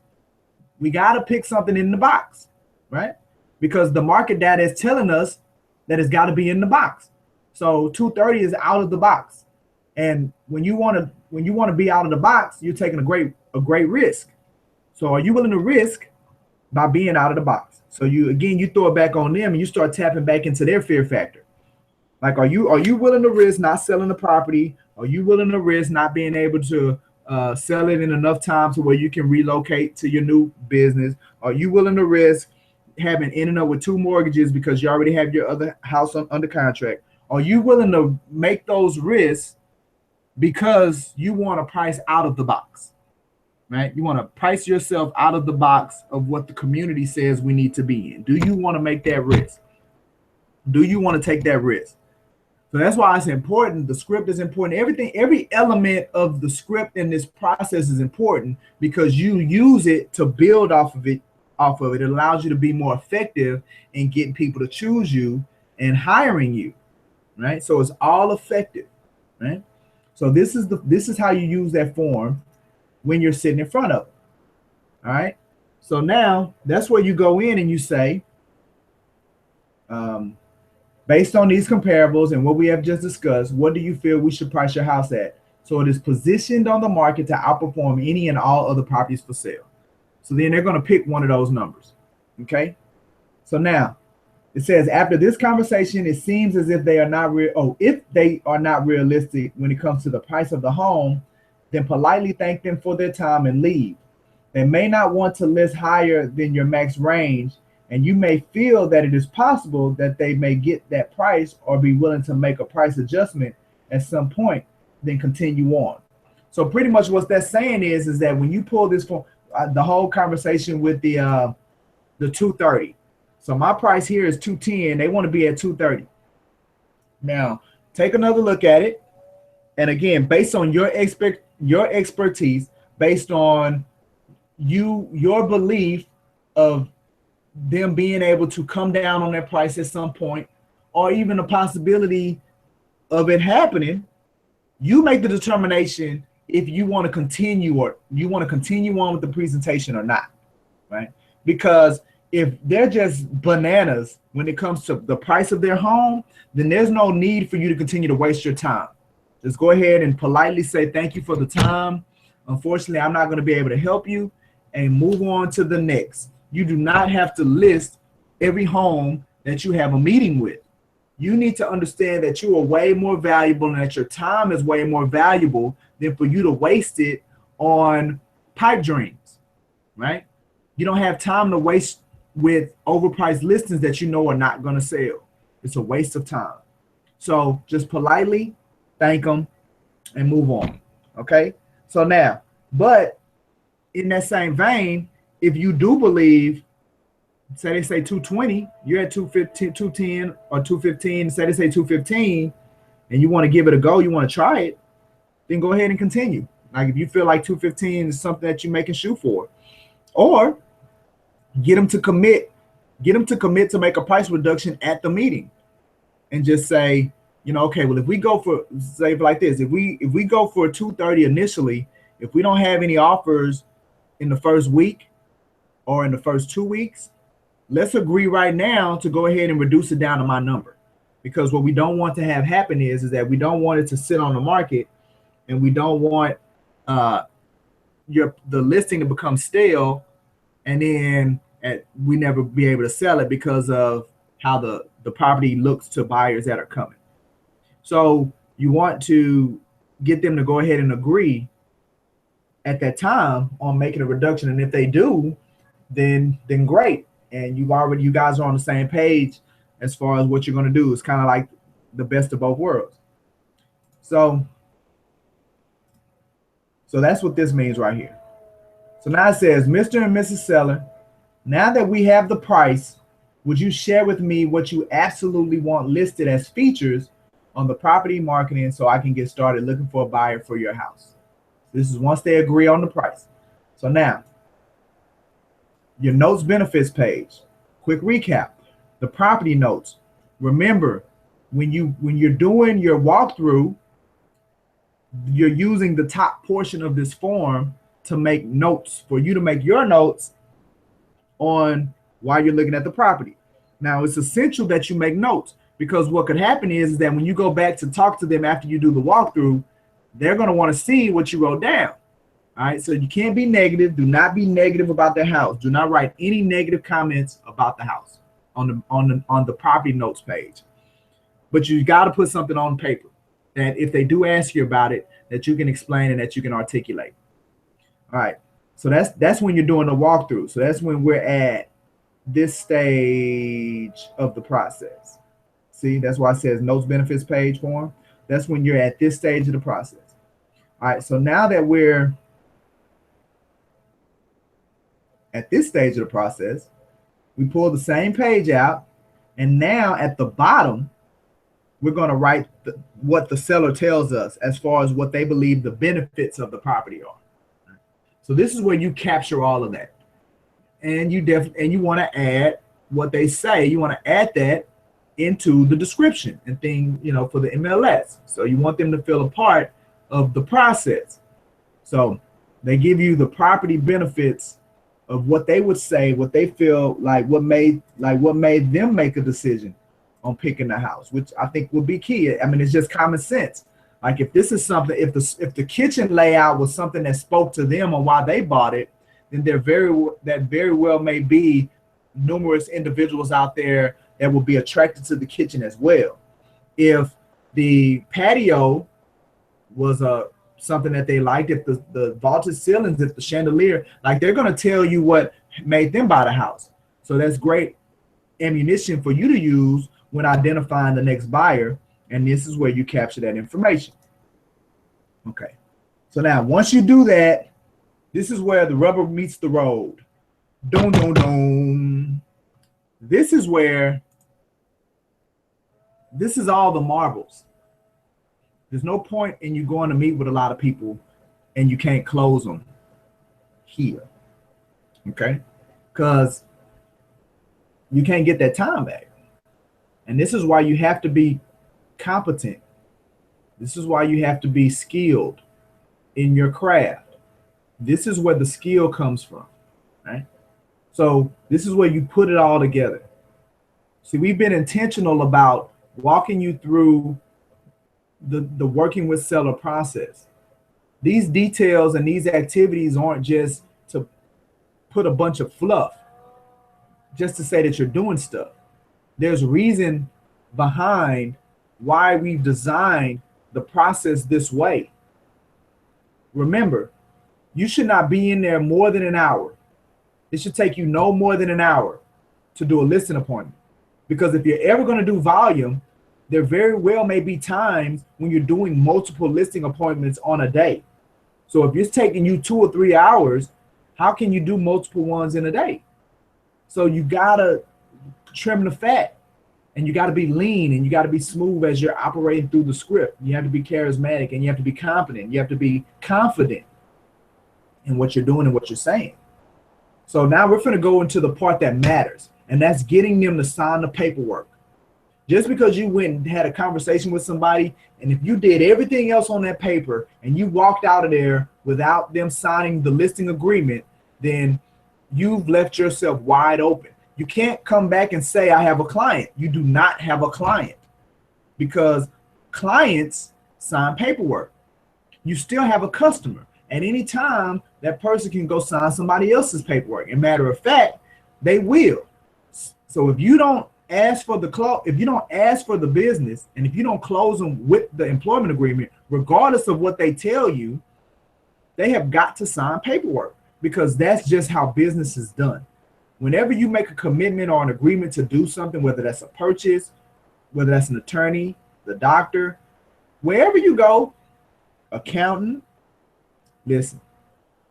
We got to pick something in the box, right? Because the market data is telling us that it's got to be in the box. So $230,000 is out of the box. And when you want to be out of the box, you're taking a great risk. So are you willing to risk by being out of the box? So you throw it back on them, and you start tapping back into their fear factor. Like, are you willing to risk not selling the property? Are you willing to risk not being able to sell it in enough time to where you can relocate to your new business? Are you willing to risk ending up with 2 mortgages because you already have your other house under contract? Are you willing to make those risks because you want to price out of the box, right? You want to price yourself out of the box of what the community says we need to be in. Do you want to make that risk? Do you want to take that risk? So that's why it's important. The script is important. Every element of the script in this process is important because you use it to build off of it. It allows you to be more effective in getting people to choose you and hiring you, right? So it's all effective, right? So this is how you use that form when you're sitting in front of it. All right. So now that's where you go in and you say, based on these comparables and what we have just discussed, what do you feel we should price your house at? So it is positioned on the market to outperform any and all other properties for sale. So then they're going to pick one of those numbers. Okay. So now it says, after this conversation, it seems as if they are not if they are not realistic when it comes to the price of the home, then politely thank them for their time and leave. They may not want to list higher than your max range, and you may feel that it is possible that they may get that price or be willing to make a price adjustment at some point, then continue on. So pretty much what that's saying is that when you pull this for the whole conversation with the 230. So my price here is 210. They want to be at 230. Now take another look at it. And again, based on your expertise, based on your belief of them being able to come down on their price at some point, or even the possibility of it happening, you make the determination if you want to continue on with the presentation or not, right? Because if they're just bananas when it comes to the price of their home, then there's no need for you to continue to waste your time. Just go ahead and politely say, thank you for the time. Unfortunately, I'm not going to be able to help you, and move on to the next. You do not have to list every home that you have a meeting with. You need to understand that you are way more valuable and that your time is way more valuable than for you to waste it on pipe dreams, right? You don't have time to waste with overpriced listings that you know are not going to sell. It's a waste of time. So just politely thank them and move on, okay? So now, but in that same vein, if you do believe, say they say 220, you're at 215, 210 or 215, say they say 215, and you want to give it a go, you want to try it, then go ahead and continue. Like if you feel like 215 is something that you make and shoot for, or get them to commit to make a price reduction at the meeting, and just say, you know, okay, well, if we go for, say like this, if we go for 230 initially, if we don't have any offers in the first week or in the first 2 weeks, let's agree right now to go ahead and reduce it down to my number. Because what we don't want to have happen is that we don't want it to sit on the market, and we don't want the listing to become stale, and then we never be able to sell it because of how the property looks to buyers that are coming. So you want to get them to go ahead and agree at that time on making a reduction, and if they do, then great, and you guys are on the same page as far as what you're going to do. It's kind of like the best of both worlds. So that's what this means right here. So now it says, Mr. and Mrs. Seller, now that we have the price, would you share with me what you absolutely want listed as features on the property marketing so I can get started looking for a buyer for your house? This is once they agree on the price. So now, your notes benefits page, quick recap, the property notes. Remember, when you're doing your walkthrough, you're using the top portion of this form to make notes, for you to make your notes on while you're looking at the property. Now, it's essential that you make notes, because what could happen is that when you go back to talk to them after you do the walkthrough, they're going to want to see what you wrote down. All right, so you can't be negative. Do not be negative about the house. Do not write any negative comments about the house on the property notes page. But you got to put something on paper that if they do ask you about it, that you can explain and that you can articulate. All right. So that's when you're doing the walkthrough. So that's when we're at this stage of the process. See, that's why it says notes, benefits, page form. That's when you're at this stage of the process. All right. So now that we're at this stage of the process, we pull the same page out. And now at the bottom, we're going to write what the seller tells us as far as what they believe the benefits of the property are. So this is where you capture all of that. And you want to add what they say. You want to add that into the description and thing, for the MLS. So you want them to feel a part of the process. So they give you the property benefits of what they would say, what they feel like, what made them make a decision on picking the house, which I think would be key. I mean, it's just common sense. Like if this is something, if the kitchen layout was something that spoke to them on why they bought it, then that very well may be numerous individuals out there that will be attracted to the kitchen as well. If the patio was something that they liked, if the vaulted ceilings, if the chandelier, like they're going to tell you what made them buy the house. So that's great ammunition for you to use when identifying the next buyer. And this is where you capture that information. Okay. So now once you do that, this is where the rubber meets the road. Dun, dun, dun. This is all the marbles. There's no point in you going to meet with a lot of people and you can't close them here. Okay? Because you can't get that time back. And this is why you have to be competent. This is why you have to be skilled in your craft. This is where the skill comes from, right? So this is where you put it all together. See, we've been intentional about walking you through the working with seller process. These details and these activities aren't just to put a bunch of fluff, just to say that you're doing stuff. There's reason behind why we've designed the process this way. Remember, you should not be in there more than an hour. It should take you no more than an hour to do a listing appointment. Because if you're ever going to do volume, there very well may be times when you're doing multiple listing appointments on a day. So if it's taking you 2 or 3 hours, how can you do multiple ones in a day? So you got to trim the fat, and you got to be lean, and you got to be smooth as you're operating through the script. You have to be charismatic, and you have to be confident. You have to be confident in what you're doing and what you're saying. So now we're going to go into the part that matters, and that's getting them to sign the paperwork. Just because you went and had a conversation with somebody, and if you did everything else on that paper and you walked out of there without them signing the listing agreement, then you've left yourself wide open. You can't come back and say, I have a client. You do not have a client, because clients sign paperwork. You still have a customer. At any time, that person can go sign somebody else's paperwork. And matter of fact, they will. So if you don't ask for the business, and if you don't close them with the employment agreement, regardless of what they tell you, they have got to sign paperwork, because that's just how business is done. Whenever you make a commitment or an agreement to do something, whether that's a purchase, whether that's an attorney, the doctor, wherever you go, accountant, listen,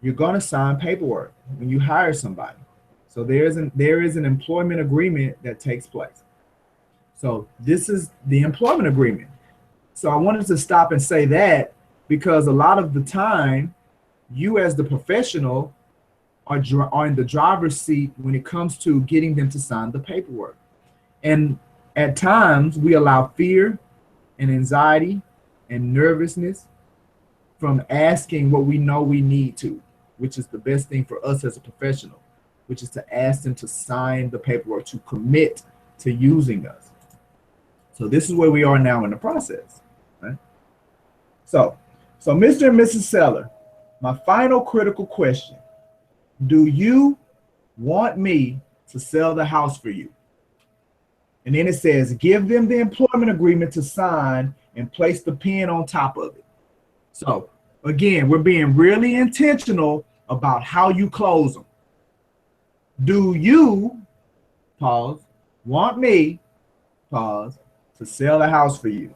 you're going to sign paperwork when you hire somebody. So there is an employment agreement that takes place. So this is the employment agreement. So I wanted to stop and say that, because a lot of the time, you as the professional are in the driver's seat when it comes to getting them to sign the paperwork. And at times, we allow fear and anxiety and nervousness from asking what we know we need to, which is the best thing for us as a professional, which is to ask them to sign the paperwork, to commit to using us. So this is where we are now in the process, right? So Mr. and Mrs. Seller, my final critical question: do you want me to sell the house for you? And then it says, give them the employment agreement to sign and place the pen on top of it. So again, we're being really intentional about how you close them. Do you, pause, want me, pause, to sell the house for you?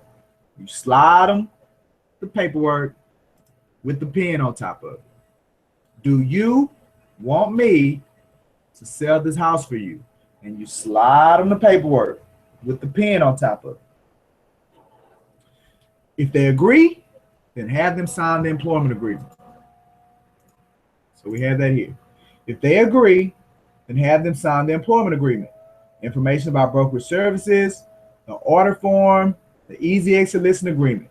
You slide them the paperwork with the pen on top of it. Do you want me to sell this house for you? And you slide them the paperwork with the pen on top of it. If they agree, then have them sign the employment agreement. So we have that here. If they agree, then have them sign the employment agreement. Information about brokerage services, the order form, the easy exit listing agreement,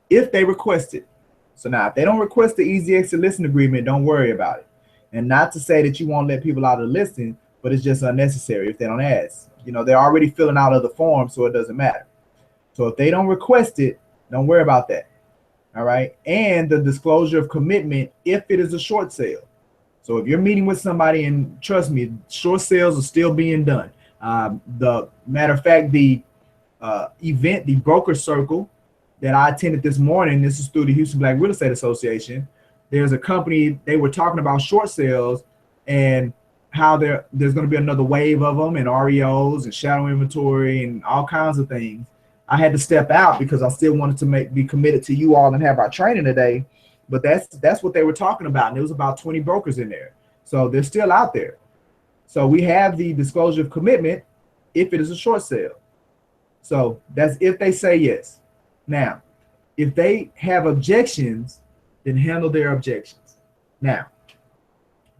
if they request it. So now, if they don't request the easy exit listing agreement, don't worry about it. And not to say that you won't let people out of the listing, but it's just unnecessary if they don't ask. You know, they're already filling out other forms, so it doesn't matter. So if they don't request it, don't worry about that. All right. And the disclosure of commitment if it is a short sale. So if you're meeting with somebody, and trust me, short sales are still being done. The matter of fact, the event, the broker circle that I attended this morning, this is through the Houston Black Real Estate Association. There's a company, they were talking about short sales and how there's going to be another wave of them, and REOs and shadow inventory and all kinds of things. I had to step out because I still wanted to be committed to you all and have our training today. But that's what they were talking about. And it was about 20 brokers in there. So they're still out there. So we have the disclosure of commitment if it is a short sale. So that's if they say yes. Now, if they have objections, then handle their objections. Now,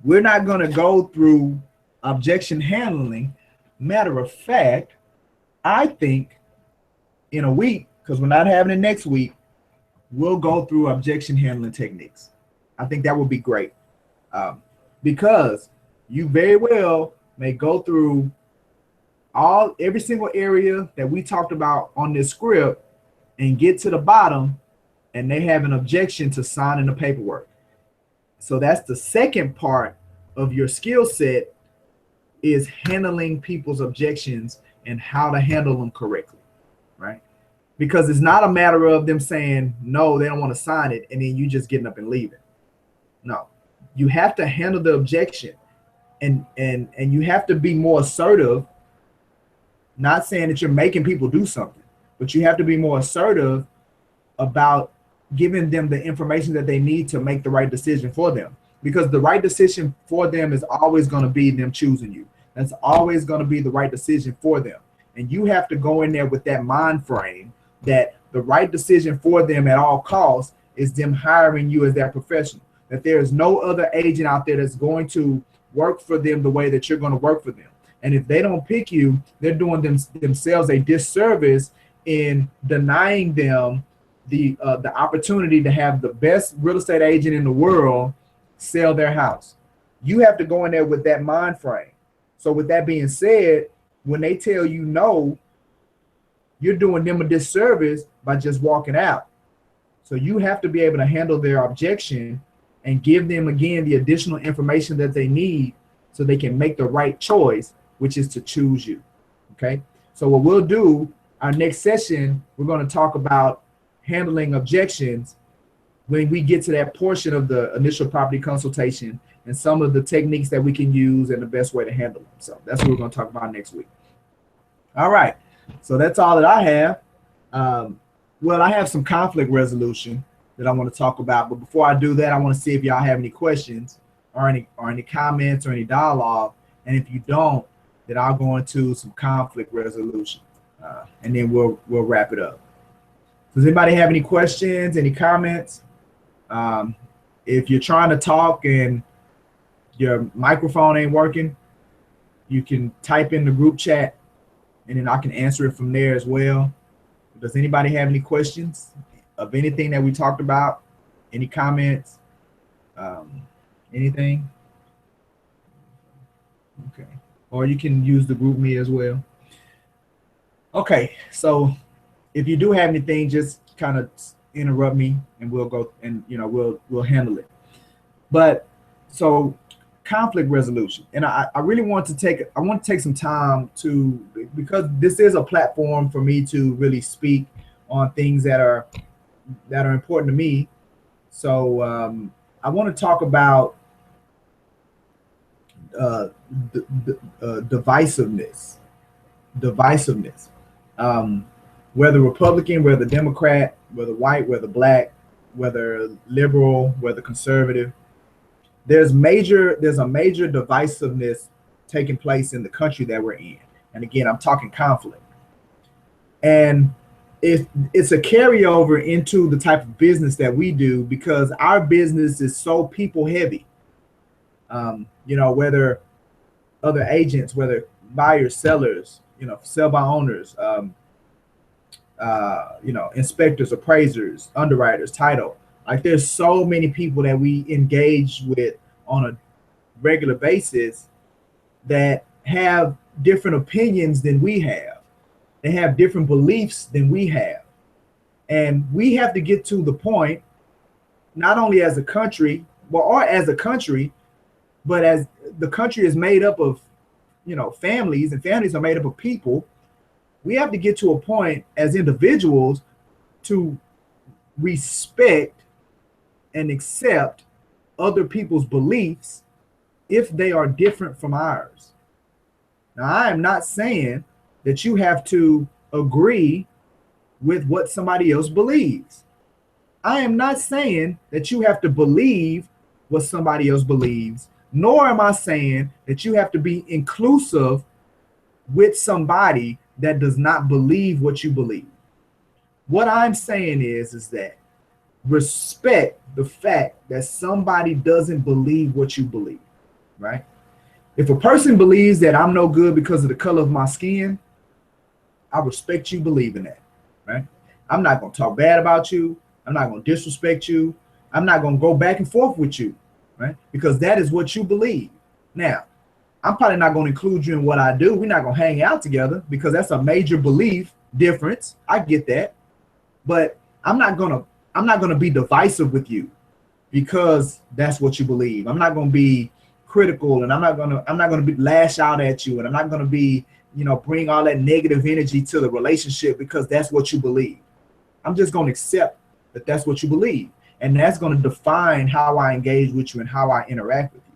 we're not going to go through objection handling. Matter of fact, I think in a week, because we're not having it next week, we'll go through objection handling techniques. I think that would be great, because you very well may go through every single area that we talked about on this script and get to the bottom, and they have an objection to signing the paperwork. So that's the second part of your skill set, is handling people's objections and how to handle them correctly, right? Because it's not a matter of them saying, no, they don't want to sign it, and then you just getting up and leaving. No, you have to handle the objection, and you have to be more assertive, not saying that you're making people do something, but you have to be more assertive about giving them the information that they need to make the right decision for them. Because the right decision for them is always going to be them choosing you. That's always going to be the right decision for them. And you have to go in there with that mind frame that the right decision for them at all costs is them hiring you as their professional. That there is no other agent out there that's going to work for them the way that you're going to work for them. And if they don't pick you, they're doing themselves a disservice in denying them the opportunity to have the best real estate agent in the world sell their house. You have to go in there with that mind frame. So with that being said, when they tell you no, you're doing them a disservice by just walking out. So you have to be able to handle their objection and give them, again, the additional information that they need so they can make the right choice, which is to choose you. Okay. So what we'll do, our next session, we're going to talk about handling objections when we get to that portion of the initial property consultation and some of the techniques that we can use and the best way to handle them. So that's what we're going to talk about next week. All right. So that's all that I have. Well, I have some conflict resolution that I want to talk about. But before I do that, I want to see if y'all have any questions or any comments or any dialogue. And if you don't, then I'll go into some conflict resolution, and then we'll wrap it up. Does anybody have any questions, any comments? If you're trying to talk and your microphone ain't working, you can type in the group chat, and then I can answer it from there as well. Does anybody have any questions of anything that we talked about? Any comments? Anything? Okay. Or you can use the group me as well. Okay. So if you do have anything, just kind of interrupt me and we'll go and, we'll handle it. But so conflict resolution. And I really want to take some time because this is a platform for me to really speak on things that are important to me. So I want to talk about divisiveness. Divisiveness. Whether Republican, whether Democrat, whether white, whether black, whether liberal, whether conservative, there's a major divisiveness taking place in the country that we're in. And again, I'm talking conflict. And it's a carryover into the type of business that we do, because our business is so people heavy. Whether other agents, whether buyers, sellers, sell by owners, inspectors, appraisers, underwriters, title. Like, there's so many people that we engage with on a regular basis that have different opinions than we have. They have different beliefs than we have. And we have to get to the point, not only as a country, but as the country is made up of, families, and families are made up of people. We have to get to a point as individuals to respect and accept other people's beliefs if they are different from ours. Now, I am not saying that you have to agree with what somebody else believes. I am not saying that you have to believe what somebody else believes, nor am I saying that you have to be inclusive with somebody that does not believe what you believe. What I'm saying is that respect the fact that somebody doesn't believe what you believe, right? If a person believes that I'm no good because of the color of my skin, I respect you believing that, right? I'm not going to talk bad about you. I'm not going to disrespect you. I'm not going to go back and forth with you, right? Because that is what you believe. Now, I'm probably not going to include you in what I do. We're not going to hang out together because that's a major belief difference. I get that. But I'm not going to be divisive with you because that's what you believe. I'm not going to be critical, and I'm not going to be lash out at you, and I'm not going to be, bring all that negative energy to the relationship because that's what you believe. I'm just going to accept that that's what you believe, and that's going to define how I engage with you and how I interact with you.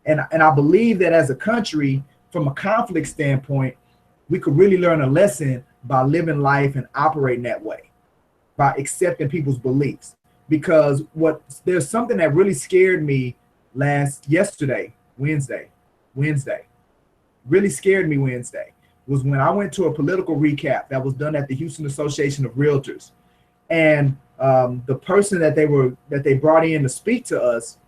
And I believe that as a country, from a conflict standpoint, we could really learn a lesson by living life and operating that way, by accepting people's beliefs. Because there's something that really scared me Wednesday, really scared me Wednesday, was when I went to a political recap that was done at the Houston Association of Realtors. And the person that they brought in to speak to us,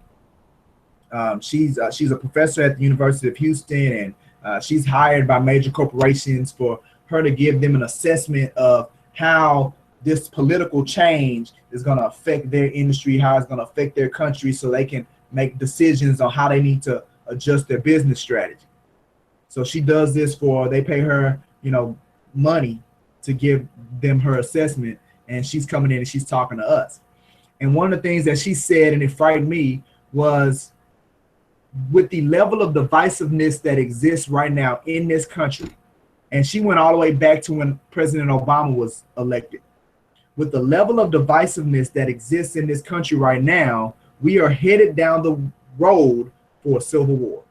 she's a professor at the University of Houston, and she's hired by major corporations for her to give them an assessment of how this political change is going to affect their industry, how it's going to affect their country, so they can make decisions on how they need to adjust their business strategy. So she does this they pay her, money to give them her assessment, and she's coming in and she's talking to us. And one of the things that she said, and it frightened me, was, with the level of divisiveness that exists right now in this country, and she went all the way back to when President Obama was elected, with the level of divisiveness that exists in this country right now, we are headed down the road for a civil war.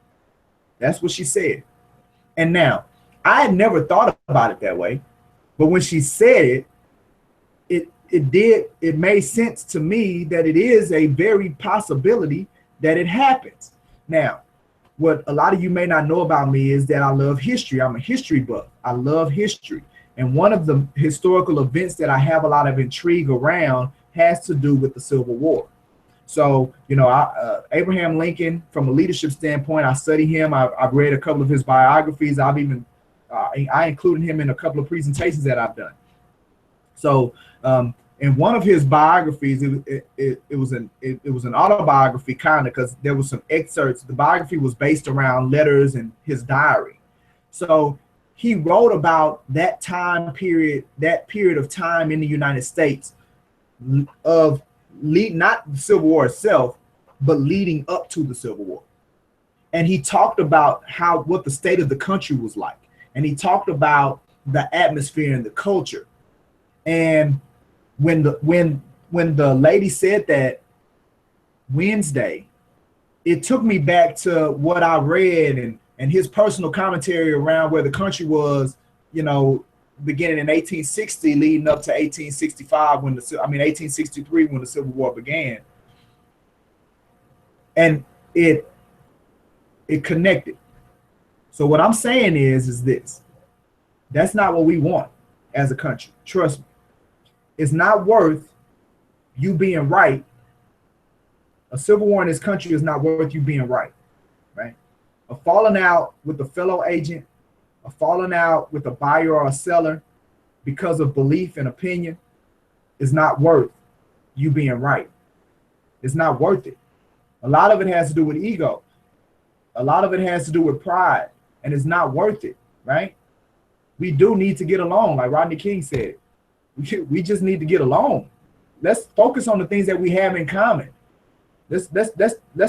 That's what she said. And now, I had never thought about it that way, but when she said it, it made sense to me that it is a very possibility that it happens. Now, what a lot of you may not know about me is that I love history. I'm a history buff. I love history. And one of the historical events that I have a lot of intrigue around has to do with the Civil War. So, Abraham Lincoln, from a leadership standpoint, I study him. I've read a couple of his biographies. I included him in a couple of presentations that I've done. So, in one of his biographies, it was an autobiography, kind of, because there was some excerpts. The biography was based around letters and his diary. So he wrote about that time period, that period of time in the United States of not the Civil War itself, but leading up to the Civil War. And he talked about what the state of the country was like. And he talked about the atmosphere and the culture. And when the lady said that, Wednesday, it took me back to what I read and his personal commentary around where the country was, you know, beginning in 1860, leading up to 1865 when 1863 when the Civil War began, and it connected. So what I'm saying is this: that's not what we want as a country. Trust me, it's not worth you being right. A civil war in this country is not worth you being right, right? A falling out with a fellow agent, a falling out with a buyer or a seller because of belief and opinion is not worth you being right. It's not worth it. A lot of it has to do with ego. A lot of it has to do with pride, and it's not worth it, right? We do need to get along, like Rodney King said. We just need to get along. Let's focus on the things that we have in common. Let's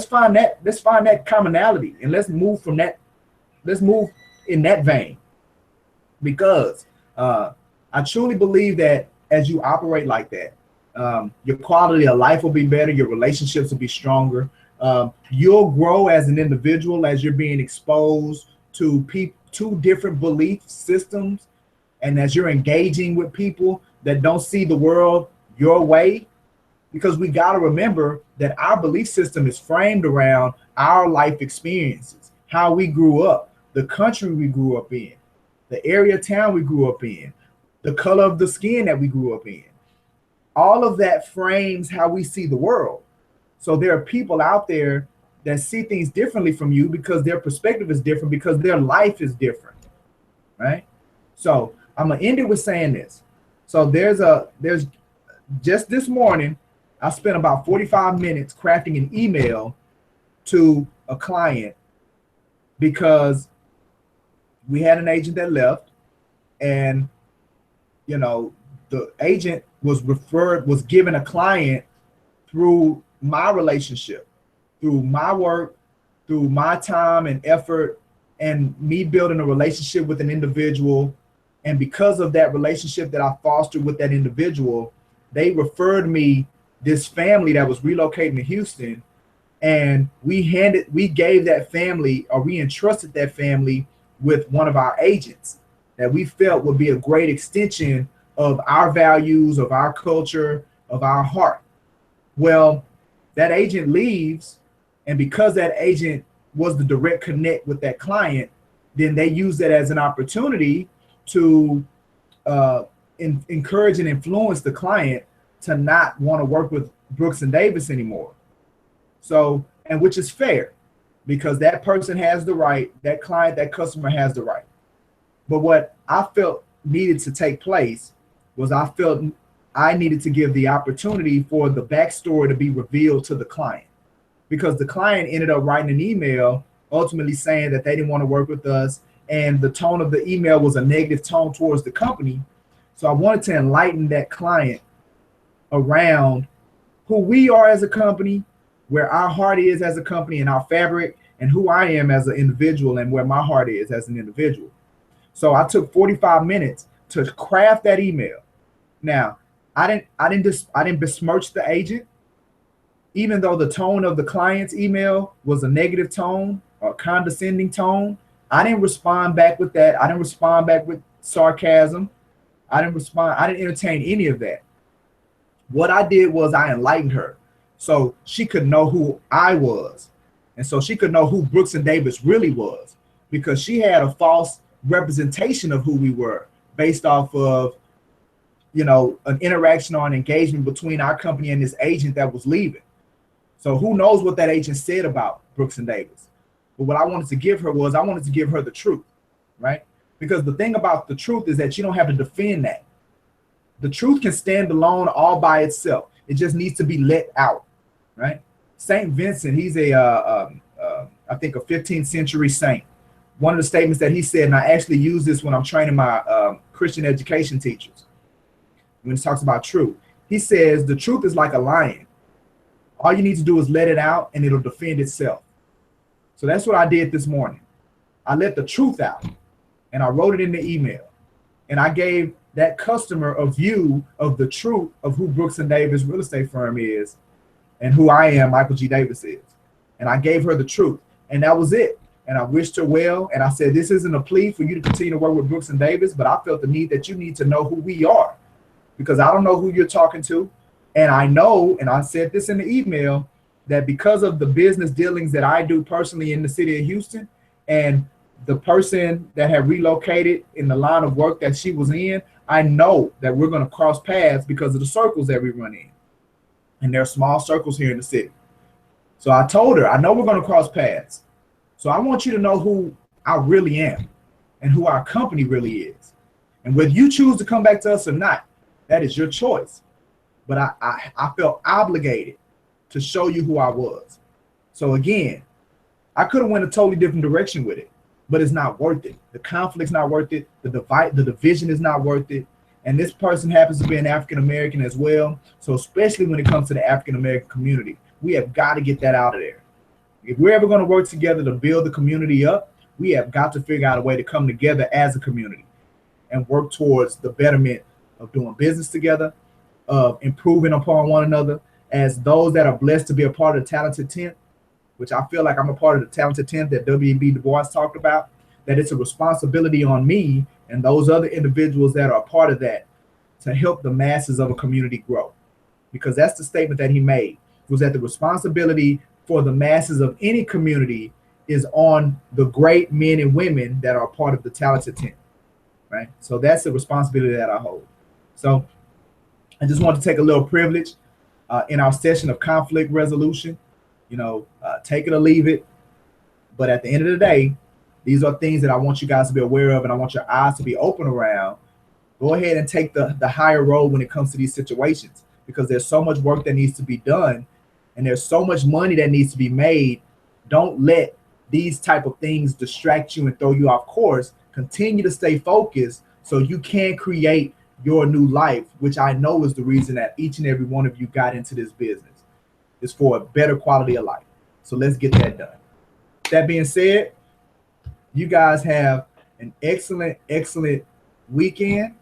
find that commonality, and let's move from that. Let's move in that vein, because I truly believe that as you operate like that, your quality of life will be better. Your relationships will be stronger. You'll grow as an individual as you're being exposed to two different belief systems, and as you're engaging with people that don't see the world your way. Because we got to remember that our belief system is framed around our life experiences, how we grew up, the country we grew up in, the area of town we grew up in, the color of the skin that we grew up in. All of that frames how we see the world. So there are people out there that see things differently from you because their perspective is different, because their life is different, right? So I'm gonna end it with saying this. So there's just this morning, I spent about 45 minutes crafting an email to a client because we had an agent that left, and you know, the agent was given a client through my relationship, through my work, through my time and effort, and me building a relationship with an individual. And because of that relationship that I fostered with that individual, they referred me this family that was relocating to Houston, and we gave that family, or we entrusted that family with one of our agents that we felt would be a great extension of our values, of our culture, of our heart. Well, that agent leaves, and because that agent was the direct connect with that client, then they used that as an opportunity to encourage and influence the client to not want to work with Brooks and Davis anymore. So, and which is fair, because that person has the right, that client, that customer has the right. But what I felt needed to take place was I felt I needed to give the opportunity for the backstory to be revealed to the client, because the client ended up writing an email ultimately saying that they didn't want to work with us, and the tone of the email was a negative tone towards the company. So I wanted to enlighten that client around who we are as a company, where our heart is as a company and our fabric, and who I am as an individual and where my heart is as an individual. So I took 45 minutes to craft that email. Now, I didn't besmirch the agent, even though the tone of the client's email was a negative tone or condescending tone. I didn't respond back with that. I didn't respond back with sarcasm. I didn't entertain any of that. What I did was I enlightened her so she could know who I was, and so she could know who Brooks and Davis really was, because she had a false representation of who we were based off of, you know, an interaction or an engagement between our company and this agent that was leaving. So who knows what that agent said about Brooks and Davis. But what I wanted to give her was, I wanted to give her the truth, right? Because the thing about the truth is that you don't have to defend that. The truth can stand alone all by itself. It just needs to be let out, right? Saint Vincent, he's I think a 15th century saint. One of the statements that he said, and I actually use this when I'm training my Christian education teachers, when he talks about truth, he says, the truth is like a lion. All you need to do is let it out and it'll defend itself. So that's what I did this morning. I let the truth out and I wrote it in the email, and I gave that customer a view of the truth of who Brooks and Davis real estate firm is, and who I am, Michael G. Davis is. And I gave her the truth, and that was it. And I wished her well, and I said, this isn't a plea for you to continue to work with Brooks and Davis, but I felt the need that you need to know who we are, because I don't know who you're talking to. And I know, and I said this in the email, that because of the business dealings that I do personally in the city of Houston, and the person that had relocated in the line of work that she was in, I know that we're going to cross paths because of the circles that we run in. And there are small circles here in the city. So I told her, I know we're going to cross paths. So I want you to know who I really am and who our company really is. And whether you choose to come back to us or not, that is your choice. But I felt obligated to show you who I was. So again, I could have went a totally different direction with it, but it's not worth it. The conflict's not worth it. The division is not worth it. And this person happens to be an African-American as well. So especially when it comes to the African-American community, we have got to get that out of there. If we're ever going to work together to build the community up, we have got to figure out a way to come together as a community and work towards the betterment of doing business together, of improving upon one another as those that are blessed to be a part of the Talented 10th, which I feel like I'm a part of the Talented 10th that W.E.B. Du Bois talked about, that it's a responsibility on me and those other individuals that are a part of that to help the masses of a community grow. Because that's the statement that he made, was that the responsibility for the masses of any community is on the great men and women that are part of the Talented 10th, right? So that's the responsibility that I hold. So I just want to take a little privilege in our session of conflict resolution, take it or leave it. But at the end of the day, these are things that I want you guys to be aware of, and I want your eyes to be open around. Go ahead and take the higher road when it comes to these situations, because there's so much work that needs to be done and there's so much money that needs to be made. Don't let these type of things distract you and throw you off course. Continue to stay focused so you can create your new life, which I know is the reason that each and every one of you got into this business, is for a better quality of life. So let's get that done. That being said, you guys have an excellent weekend.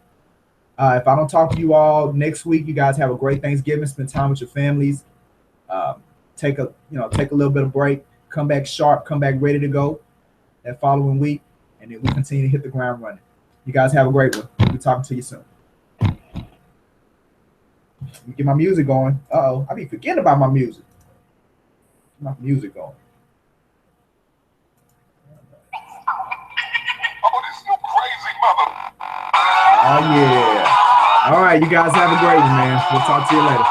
If I don't talk to you all next week, you guys have a great Thanksgiving. Spend time with your families. Take a little bit of break. Come back sharp. Come back ready to go that following week, and then we continue to hit the ground running. You guys have a great one. We'll be talking to you soon. Let me get my music going. Uh-oh, I be forgetting about my music. Get my music going. Oh, yeah. All right, you guys have a great one, man. We'll talk to you later.